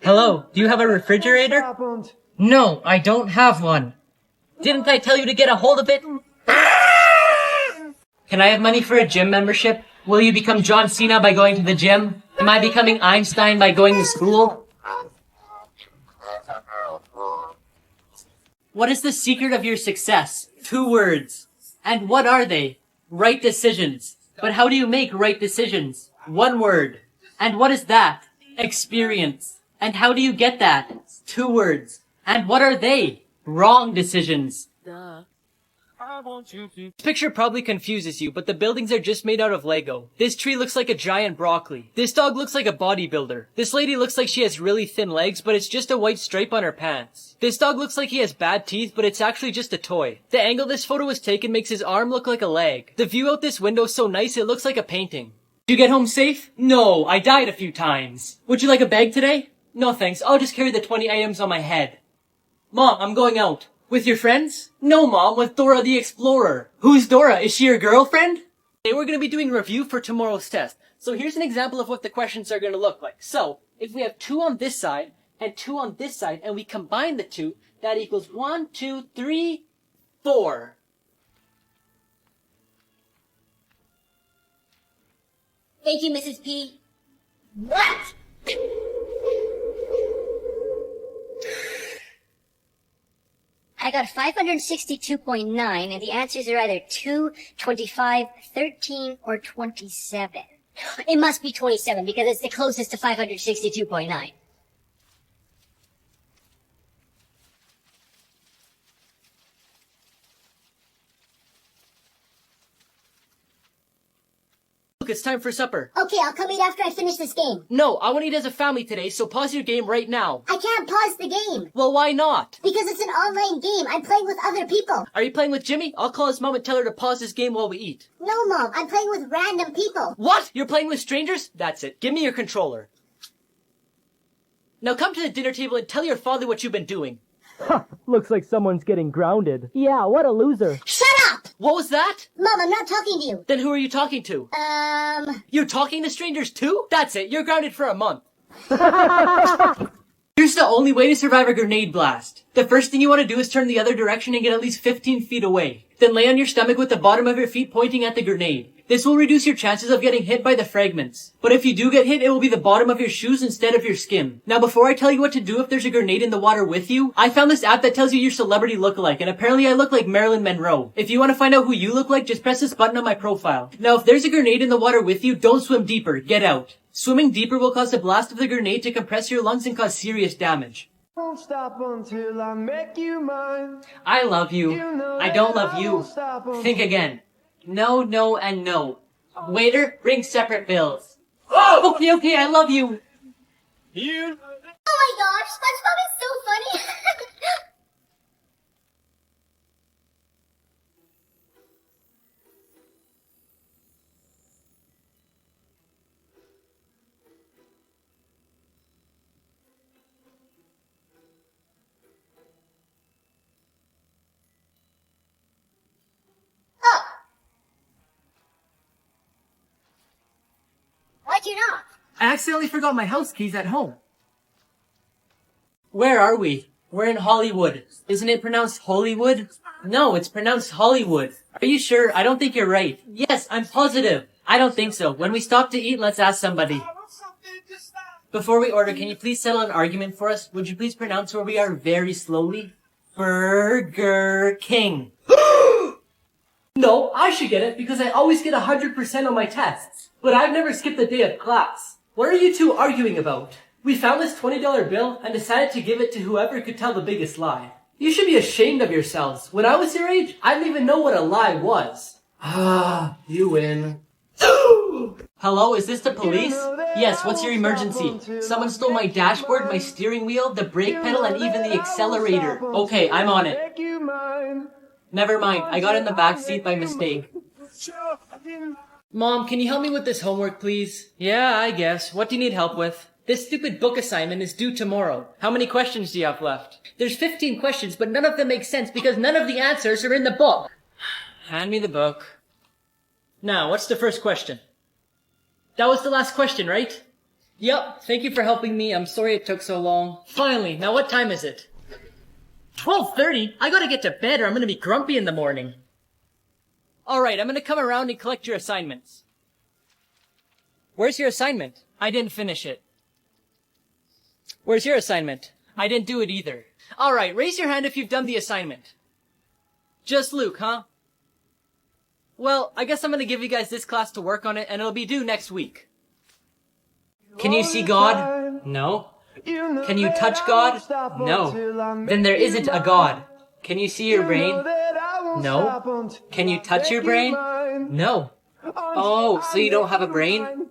Hello, do you have a refrigerator? No, I don't have one. Didn't I tell you to get a hold of it? Can I have money for a gym membership? Will you become John Cena by going to the gym? Am I becoming Einstein by going to school? What is the secret of your success? 2 words. And what are they? Right decisions. But how do you make right decisions? 1 word. And what is that? Experience. And how do you get that? 2 words. And what are they? Wrong decisions. Duh. This picture probably confuses you, but the buildings are just made out of Lego. This tree looks like a giant broccoli. This dog looks like a bodybuilder. This lady looks like she has really thin legs, but it's just a white stripe on her pants. This dog looks like he has bad teeth, but it's actually just a toy. The angle this photo was taken makes his arm look like a leg. The view out this window is so nice it looks like a painting. Did you get home safe? No, I died a few times. Would you like a bag today? No thanks, I'll just carry the 20 items on my head. Mom, I'm going out. With your friends? No, Mom, with Dora the Explorer. Who's Dora? Is she your girlfriend? Today we're going to be doing a review for tomorrow's test. So here's an example of what the questions are going to look like. So, if we have 2 on this side and 2 on this side and we combine the 2, that equals 1, 2, 3, 4. Thank you, Mrs. P. I got 562.9, and the answers are either 2, 25, 13, or 27. It must be 27 because it's the closest to 562.9. Look, it's time for supper. Okay, I'll come eat after I finish this game. No, I want to eat as a family today, so pause your game right now. I can't pause the game. Well, why not? Because it's an online game. I'm playing with other people. Are you playing with Jimmy? I'll call his mom and tell her to pause this game while we eat. No, Mom. I'm playing with random people. What? You're playing with strangers? That's it. Give me your controller. Now come to the dinner table and tell your father what you've been doing. Huh, looks like someone's getting grounded. Yeah, what a loser. Shut up! What was that? Mom, I'm not talking to you. Then who are you talking to? You're talking to strangers too? That's it. You're grounded for a month. Here's the only way to survive a grenade blast. The first thing you want to do is turn the other direction and get at least 15 feet away. Then lay on your stomach with the bottom of your feet pointing at the grenade. This will reduce your chances of getting hit by the fragments. But if you do get hit, it will be the bottom of your shoes instead of your skin. Now before I tell you what to do if there's a grenade in the water with you, I found this app that tells you your celebrity lookalike, and apparently I look like Marilyn Monroe. If you want to find out who you look like, just press this button on my profile. Now if there's a grenade in the water with you, don't swim deeper, get out. Swimming deeper will cause the blast of the grenade to compress your lungs and cause serious damage. Won't stop until I make you mine. I love you. I don't love you. Think again. No, no, and no. Waiter, bring separate bills. Oh! Okay, I love you. Oh my gosh, SpongeBob is so funny. Oh. Why'd you knock? I accidentally forgot my house keys at home. Where are we? We're in Hollywood. Isn't it pronounced Hollywood? No, it's pronounced Hollywood. Are you sure? I don't think you're right. Yes, I'm positive. I don't think so. When we stop to eat, let's ask somebody. Before we order, can you please settle an argument for us? Would you please pronounce where we are very slowly? Burger King. No, I should get it because I always get 100% on my tests. But I've never skipped a day of class. What are you two arguing about? We found this $20 bill and decided to give it to whoever could tell the biggest lie. You should be ashamed of yourselves. When I was your age, I didn't even know what a lie was. Ah, you win. Hello, is this the police? Yes, what's your emergency? Someone stole my dashboard, my steering wheel, the brake pedal, and even the accelerator. Okay, I'm on it. Never mind, I got in the back seat by mistake. Mom, can you help me with this homework, please? Yeah, I guess. What do you need help with? This stupid book assignment is due tomorrow. How many questions do you have left? There's 15 questions, but none of them make sense because none of the answers are in the book. Hand me the book. Now, what's the first question? That was the last question, right? Yep, thank you for helping me. I'm sorry it took so long. Finally, now what time is it? 12:30? I gotta get to bed or I'm gonna be grumpy in the morning. Alright, I'm gonna come around and collect your assignments. Where's your assignment? I didn't finish it. Where's your assignment? I didn't do it either. Alright, raise your hand if you've done the assignment. Just Luke, huh? Well, I guess I'm gonna give you guys this class to work on it and it'll be due next week. Can you see God? No. Can you touch God? No. Then there isn't a God. Can you see your brain? No. Can you touch your brain? No. Oh, so you don't have a brain?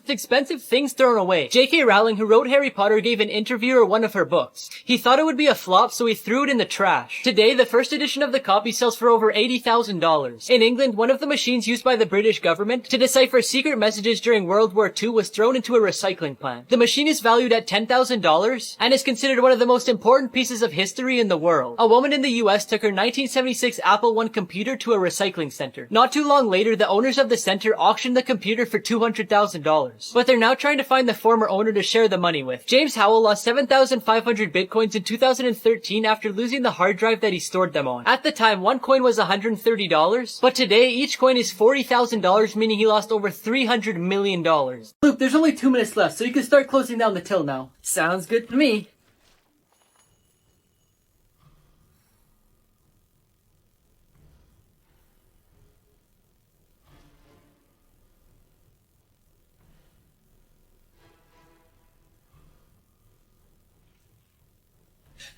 It's expensive things thrown away. J.K. Rowling, who wrote Harry Potter, gave an interviewer one of her books. He thought it would be a flop, so he threw it in the trash. Today, the first edition of the copy sells for over $80,000. In England, one of the machines used by the British government to decipher secret messages during World War II was thrown into a recycling plant. The machine is valued at $10,000 and is considered one of the most important pieces of history in the world. A woman in the US took her 1976 Apple I computer to a recycling center. Not too long later, the owners of the center auctioned the computer for $200,000. But they're now trying to find the former owner to share the money with. James Howell lost 7,500 bitcoins in 2013 after losing the hard drive that he stored them on. At the time, one coin was $130, but today each coin is $40,000, meaning he lost over $300 million. Luke, there's only 2 minutes left, so you can start closing down the till now. Sounds good to me.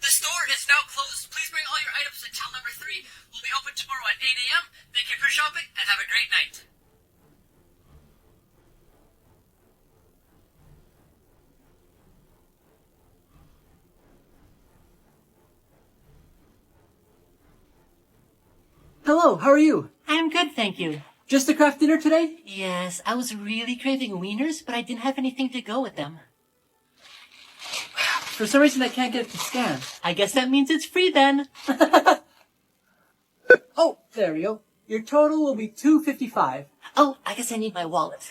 The store is now closed. Please bring all your items to till number 3. We'll be open tomorrow at 8 a.m. Thank you for shopping and have a great night. Hello, how are you? I'm good, thank you. Just to craft dinner today? Yes, I was really craving wieners, but I didn't have anything to go with them. For some reason I can't get it to scan. I guess that means it's free then. Oh, there we go. Your total will be $255. Oh, I guess I need my wallet.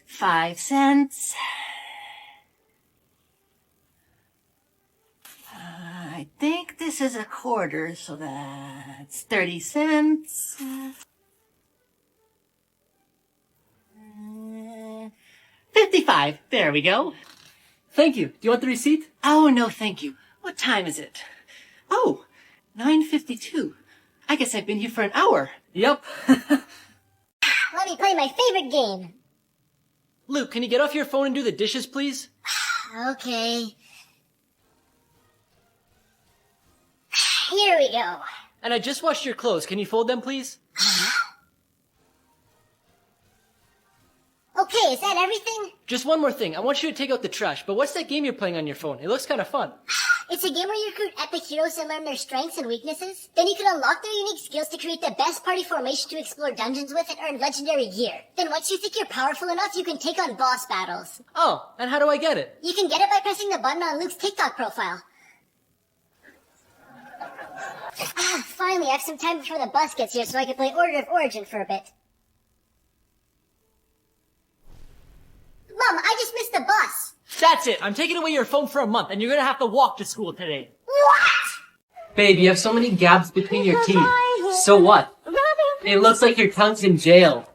5 cents. I think this is a quarter, so that's 30 cents. 55. There we go. Thank you. Do you want the receipt? Oh, no, thank you. What time is it? Oh, 9:52. I guess I've been here for an hour. Yep. Let me play my favorite game. Luke, can you get off your phone and do the dishes, please? Okay. Here we go. And I just washed your clothes. Can you fold them, please? Okay, is that everything? Just one more thing. I want you to take out the trash, but what's that game you're playing on your phone? It looks kind of fun. It's a game where you recruit epic heroes and learn their strengths and weaknesses. Then you can unlock their unique skills to create the best party formation to explore dungeons with and earn legendary gear. Then once you think you're powerful enough, you can take on boss battles. Oh, and how do I get it? You can get it by pressing the button on Luke's TikTok profile. Finally, I have some time before the bus gets here so I can play Order of Origin for a bit. Mom, I just missed the bus. That's it. I'm taking away your phone for a month, and you're gonna have to walk to school today. What? Babe, you have so many gaps between your teeth. So what? It looks like your tongue's in jail.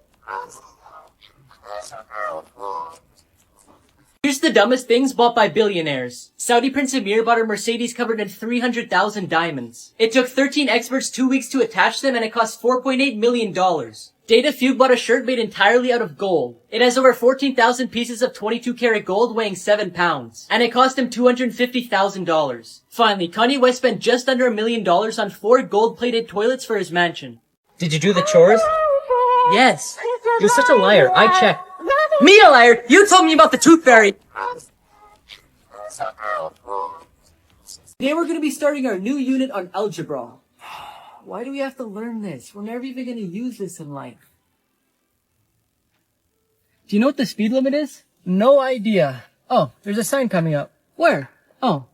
Here's the dumbest things bought by billionaires. Saudi Prince Amir bought a Mercedes covered in 300,000 diamonds. It took 13 experts 2 weeks to attach them, and it cost $4.8 million. Data Fugue bought a shirt made entirely out of gold. It has over 14,000 pieces of 22-karat gold weighing 7 pounds. And it cost him $250,000. Finally, Kanye West spent just under $1 million on 4 gold-plated toilets for his mansion. Did you do the chores? Yes. You're such a liar. I checked. Me a liar? You told me about the tooth fairy. Today we're going to be starting our new unit on algebra. Why do we have to learn this? We're never even going to use this in life. Do you know what the speed limit is? No idea. Oh, there's a sign coming up. Where? Oh.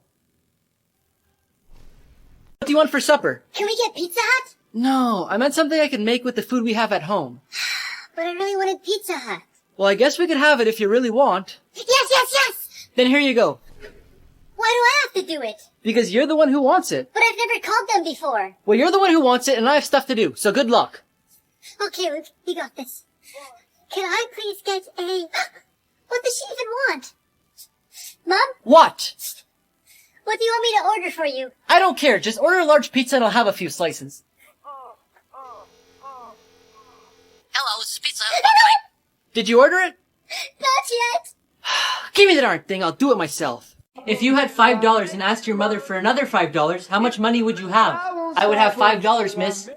What do you want for supper? Can we get Pizza Hut? No, I meant something I can make with the food we have at home. But I really wanted Pizza Hut. Well, I guess we could have it if you really want. Yes! Then here you go. Why do I have to do it? Because you're the one who wants it. But I've never called them before. Well, you're the one who wants it, and I have stuff to do, so good luck. Okay, Luke, you got this. Can I please get a... What does she even want? Mom? What? What do you want me to order for you? I don't care. Just order a large pizza and I'll have a few slices. Hello, this is Pizza. Did you order it? Not yet. Give me the darn thing. I'll do it myself. If you had $5 and asked your mother for another $5, how much money would you have? I would have $5, miss.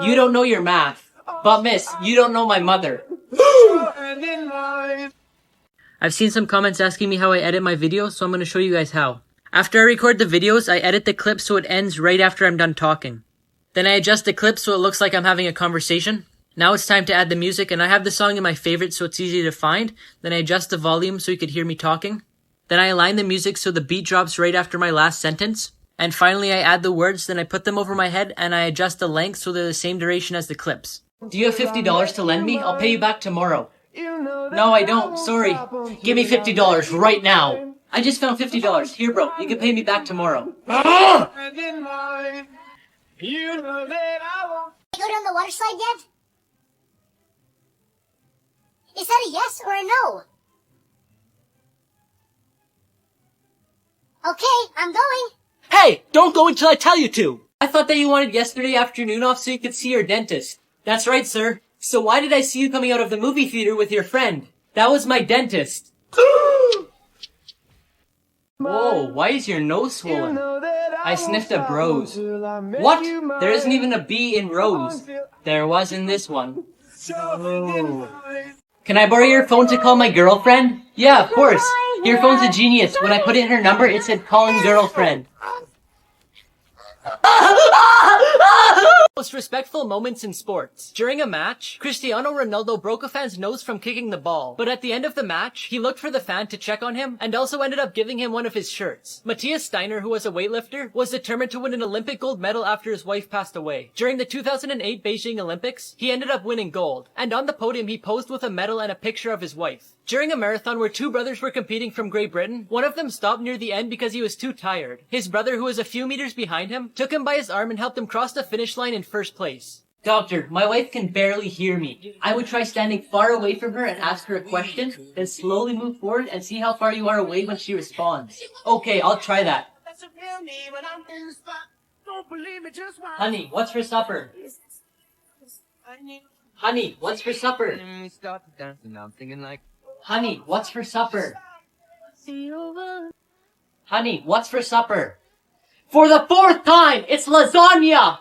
You don't know your math. But miss, you don't know my mother. I've seen some comments asking me how I edit my videos, so I'm going to show you guys how. After I record the videos, I edit the clip so it ends right after I'm done talking. Then I adjust the clip so it looks like I'm having a conversation. Now it's time to add the music, and I have the song in my favorites so it's easy to find. Then I adjust the volume so you could hear me talking. Then I align the music so the beat drops right after my last sentence. And finally I add the words, then I put them over my head and I adjust the length so they're the same duration as the clips. Do you have $50 to lend me? I'll pay you back tomorrow. No, I don't. Sorry. Give me $50 right now. I just found $50. Here, bro. You can pay me back tomorrow. Ah! You go down the water slide yet? Is that a yes or a no? Okay, I'm going. Hey, don't go until I tell you to. I thought that you wanted yesterday afternoon off so you could see your dentist. That's right, sir. So why did I see you coming out of the movie theater with your friend? That was my dentist. Whoa, why is your nose swollen? I sniffed a rose. What? There isn't even a B in rose. There was in this one. Oh. Can I borrow your phone to call my girlfriend? Yeah, of course. Your phone's a genius. When I put in her number, it said calling girlfriend. Most respectful moments in sports. During a match, Cristiano Ronaldo broke a fan's nose from kicking the ball. But at the end of the match, he looked for the fan to check on him and also ended up giving him one of his shirts. Matthias Steiner, who was a weightlifter, was determined to win an Olympic gold medal after his wife passed away. During the 2008 Beijing Olympics, he ended up winning gold. And on the podium, he posed with a medal and a picture of his wife. During a marathon where two brothers were competing from Great Britain, one of them stopped near the end because he was too tired. His brother, who was a few meters behind him, took him by his arm and helped him cross the finish line in first place. Doctor, my wife can barely hear me. I would try standing far away from her and ask her a question, then slowly move forward and see how far you are away when she responds. Okay, I'll try that. Honey, what's for supper? Honey, what's for supper? Honey, what's for supper? Honey, what's for supper? For the fourth time, it's lasagna!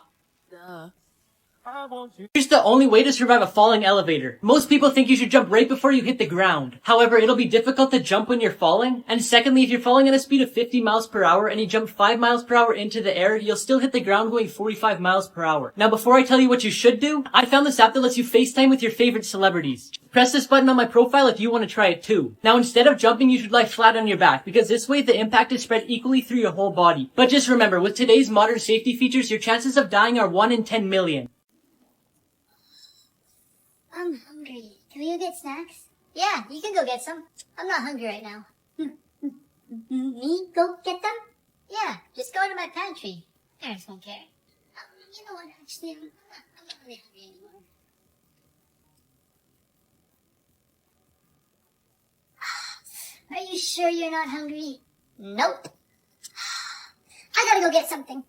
Here's the only way to survive a falling elevator. Most people think you should jump right before you hit the ground. However, it'll be difficult to jump when you're falling. And secondly, if you're falling at a speed of 50 miles per hour and you jump 5 miles per hour into the air, you'll still hit the ground going 45 miles per hour. Now, before I tell you what you should do, I found this app that lets you FaceTime with your favorite celebrities. Press this button on my profile if you want to try it too. Now, instead of jumping, you should lie flat on your back, because this way the impact is spread equally through your whole body. But just remember, with today's modern safety features, your chances of dying are 1 in 10 million. I'm hungry. Can we go get snacks? Yeah, you can go get some. I'm not hungry right now. Me? Go get them? Yeah, just go into my pantry. Parents won't care. You know what, actually, I'm not really hungry anymore. Are you sure you're not hungry? Nope. I gotta go get something.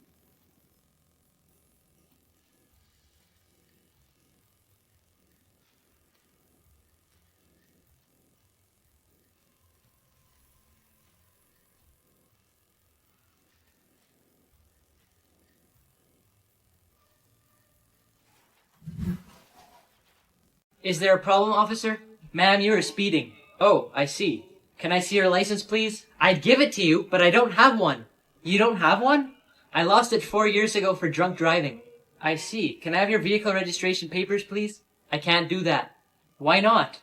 Is there a problem, officer? Ma'am, you are speeding. Oh, I see. Can I see your license, please? I'd give it to you, but I don't have one. You don't have one? I lost it 4 years ago for drunk driving. I see. Can I have your vehicle registration papers, please? I can't do that. Why not?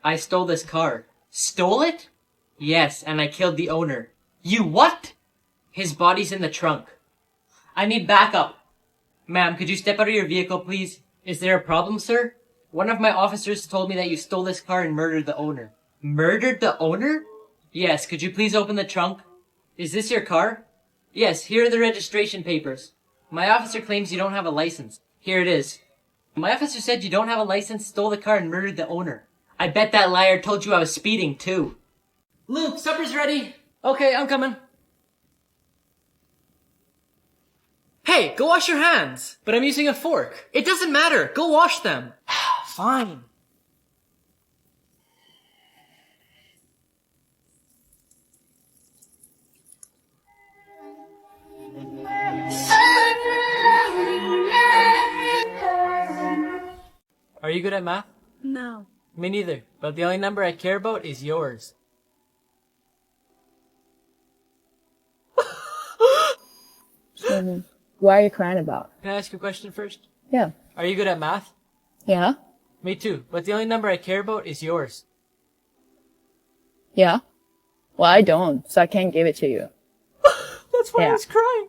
I stole this car. Stole it? Yes, and I killed the owner. You what? His body's in the trunk. I need backup. Ma'am, could you step out of your vehicle, please? Is there a problem, sir? One of my officers told me that you stole this car and murdered the owner. Murdered the owner? Yes, could you please open the trunk? Is this your car? Yes, here are the registration papers. My officer claims you don't have a license. Here it is. My officer said you don't have a license, stole the car, and murdered the owner. I bet that liar told you I was speeding, too. Luke, supper's ready. Okay, I'm coming. Hey, go wash your hands. But I'm using a fork. It doesn't matter. Go wash them. Fine. Are you good at math? No. Me neither, but the only number I care about is yours. What are you crying about? Can I ask you a question first? Yeah. Are you good at math? Yeah? Me too, but the only number I care about is yours. Yeah? Well, I don't, so I can't give it to you. That's why I Yeah. was crying.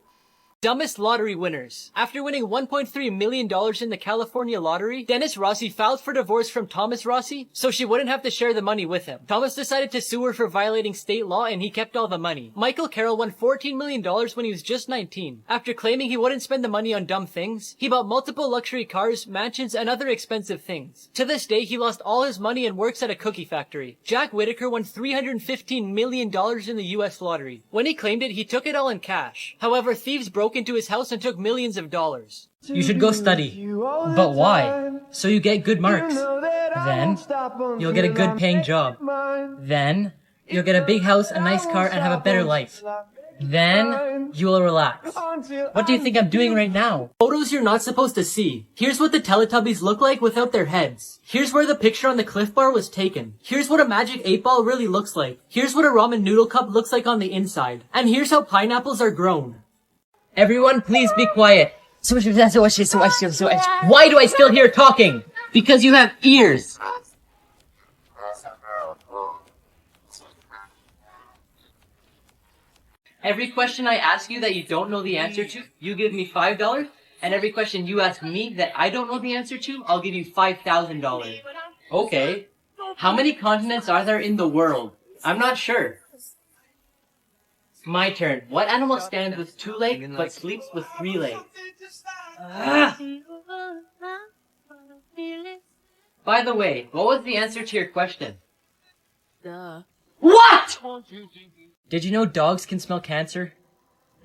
Dumbest lottery winners. After winning $1.3 million in the California lottery, Dennis Rossi filed for divorce from Thomas Rossi so she wouldn't have to share the money with him. Thomas decided to sue her for violating state law and he kept all the money. Michael Carroll won $14 million when he was just 19. After claiming he wouldn't spend the money on dumb things, he bought multiple luxury cars, mansions, and other expensive things. To this day, he lost all his money and works at a cookie factory. Jack Whitaker won $315 million in the US lottery. When he claimed it, he took it all in cash. However, thieves broke into his house and took millions of dollars. You should go study. But why? So you get good marks. Then, you'll get a good paying job. Then, you'll get a big house, a nice car, and have a better life. Then, you will relax. What do you think I'm doing right now? Photos you're not supposed to see. Here's what the Teletubbies look like without their heads. Here's where the picture on the Cliff Bar was taken. Here's what a magic 8-ball really looks like. Here's what a ramen noodle cup looks like on the inside. And here's how pineapples are grown. Everyone, please be quiet. Why do I still hear talking? Because you have ears. Every question I ask you that you don't know the answer to, you give me $5. And every question you ask me that I don't know the answer to, I'll give you $5,000. Okay. How many continents are there in the world? I'm not sure. My turn. What animal stands with 2 legs but sleeps with 3 legs? By the way, what was the answer to your question? Duh. What?! Did you know dogs can smell cancer?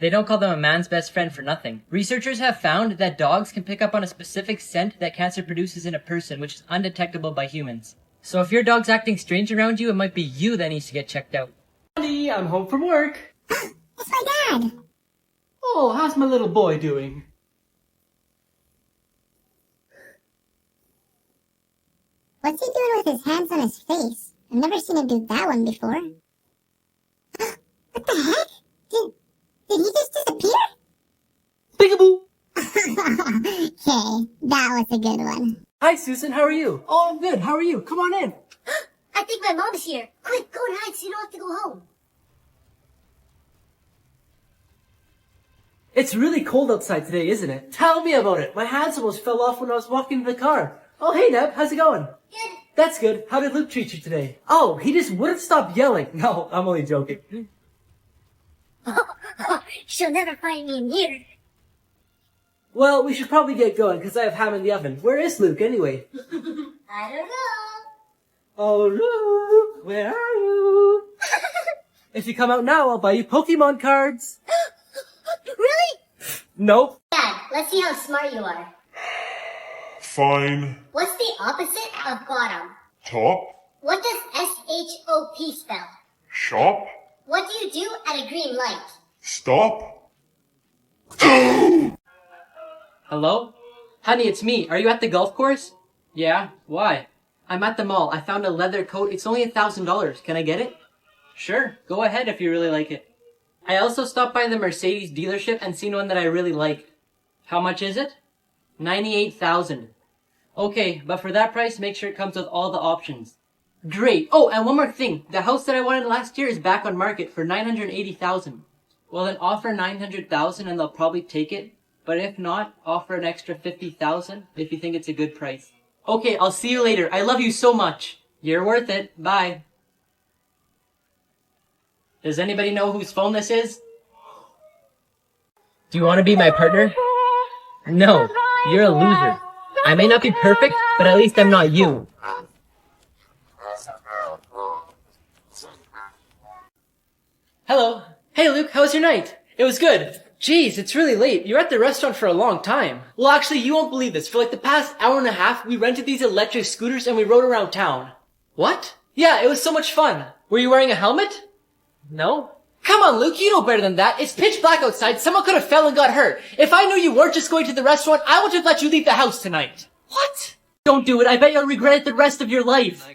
They don't call them a man's best friend for nothing. Researchers have found that dogs can pick up on a specific scent that cancer produces in a person, which is undetectable by humans. So if your dog's acting strange around you, it might be you that needs to get checked out. Honey, I'm home from work. It's my dad. Oh, how's my little boy doing? What's he doing with his hands on his face? I've never seen him do that one before. What the heck? Did he just disappear? Peekaboo! Okay, that was a good one. Hi, Susan, how are you? Oh, I'm good. How are you? Come on in. I think my mom's here. Quick, go and hide so you don't have to go home. It's really cold outside today, isn't it? Tell me about it. My hands almost fell off when I was walking to the car. Oh, hey, Neb. How's it going? Good. That's good. How did Luke treat you today? Oh, he just wouldn't stop yelling. No, I'm only joking. She'll never find me in here. Well, we should probably get going because I have ham in the oven. Where is Luke, anyway? I don't know. Oh, Luke, where are you? If you come out now, I'll buy you Pokemon cards. Really? Nope. Dad, let's see how smart you are. Fine. What's the opposite of bottom? Top. What does SHOP spell? Shop. What do you do at a green light? Stop. Hello? Honey, it's me. Are you at the golf course? Yeah? Why? I'm at the mall. I found a leather coat. It's only $1,000. Can I get it? Sure. Go ahead if you really like it. I also stopped by the Mercedes dealership and seen one that I really liked. How much is it? $98,000. Okay, but for that price, make sure it comes with all the options. Great. Oh, and one more thing. The house that I wanted last year is back on market for $980,000. Well, then offer $900,000 and they'll probably take it. But if not, offer an extra $50,000 if you think it's a good price. Okay, I'll see you later. I love you so much. You're worth it. Bye. Does anybody know whose phone this is? Do you want to be my partner? No, you're a loser. I may not be perfect, but at least I'm not you. Hello. Hey Luke, how was your night? It was good. Jeez, it's really late. You're at the restaurant for a long time. Well, actually, you won't believe this. For like the past hour and a half, we rented these electric scooters and we rode around town. What? Yeah, it was so much fun. Were you wearing a helmet? No? Come on, Luke, you know better than that. It's pitch black outside. Someone could have fell and got hurt. If I knew you weren't just going to the restaurant, I would have let you leave the house tonight. What? Don't do it. I bet you'll regret it the rest of your life.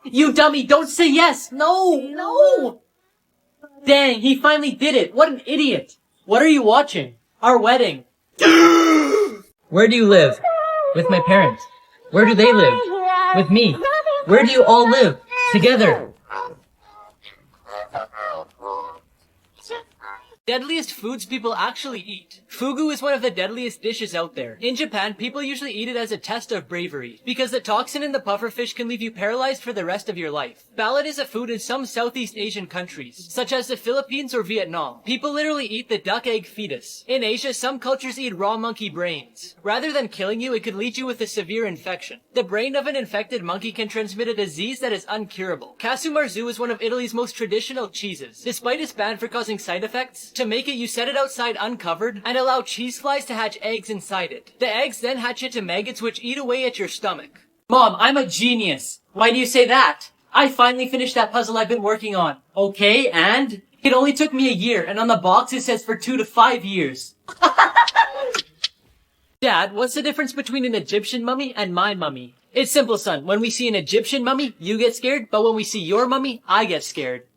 You dummy, don't say yes. No. Dang, he finally did it. What an idiot. What are you watching? Our wedding. Where do you live? With my parents. Where do they live? With me. Where do you all live? Together. Deadliest foods people actually eat. Fugu is one of the deadliest dishes out there. In Japan, people usually eat it as a test of bravery, because the toxin in the pufferfish can leave you paralyzed for the rest of your life. Ballot is a food in some Southeast Asian countries, such as the Philippines or Vietnam. People literally eat the duck egg fetus. In Asia, some cultures eat raw monkey brains. Rather than killing you, it could lead you with a severe infection. The brain of an infected monkey can transmit a disease that is uncurable. Casu marzu is one of Italy's most traditional cheeses. Despite its ban for causing side effects, to make it, you set it outside uncovered and allow cheese flies to hatch eggs inside it. The eggs then hatch into maggots which eat away at your stomach. Mom, I'm a genius. Why do you say that? I finally finished that puzzle I've been working on. Okay, and? It only took me a year, and on the box it says for 2 to 5 years. Dad, what's the difference between an Egyptian mummy and my mummy? It's simple, son. When we see an Egyptian mummy, you get scared, but when we see your mummy, I get scared.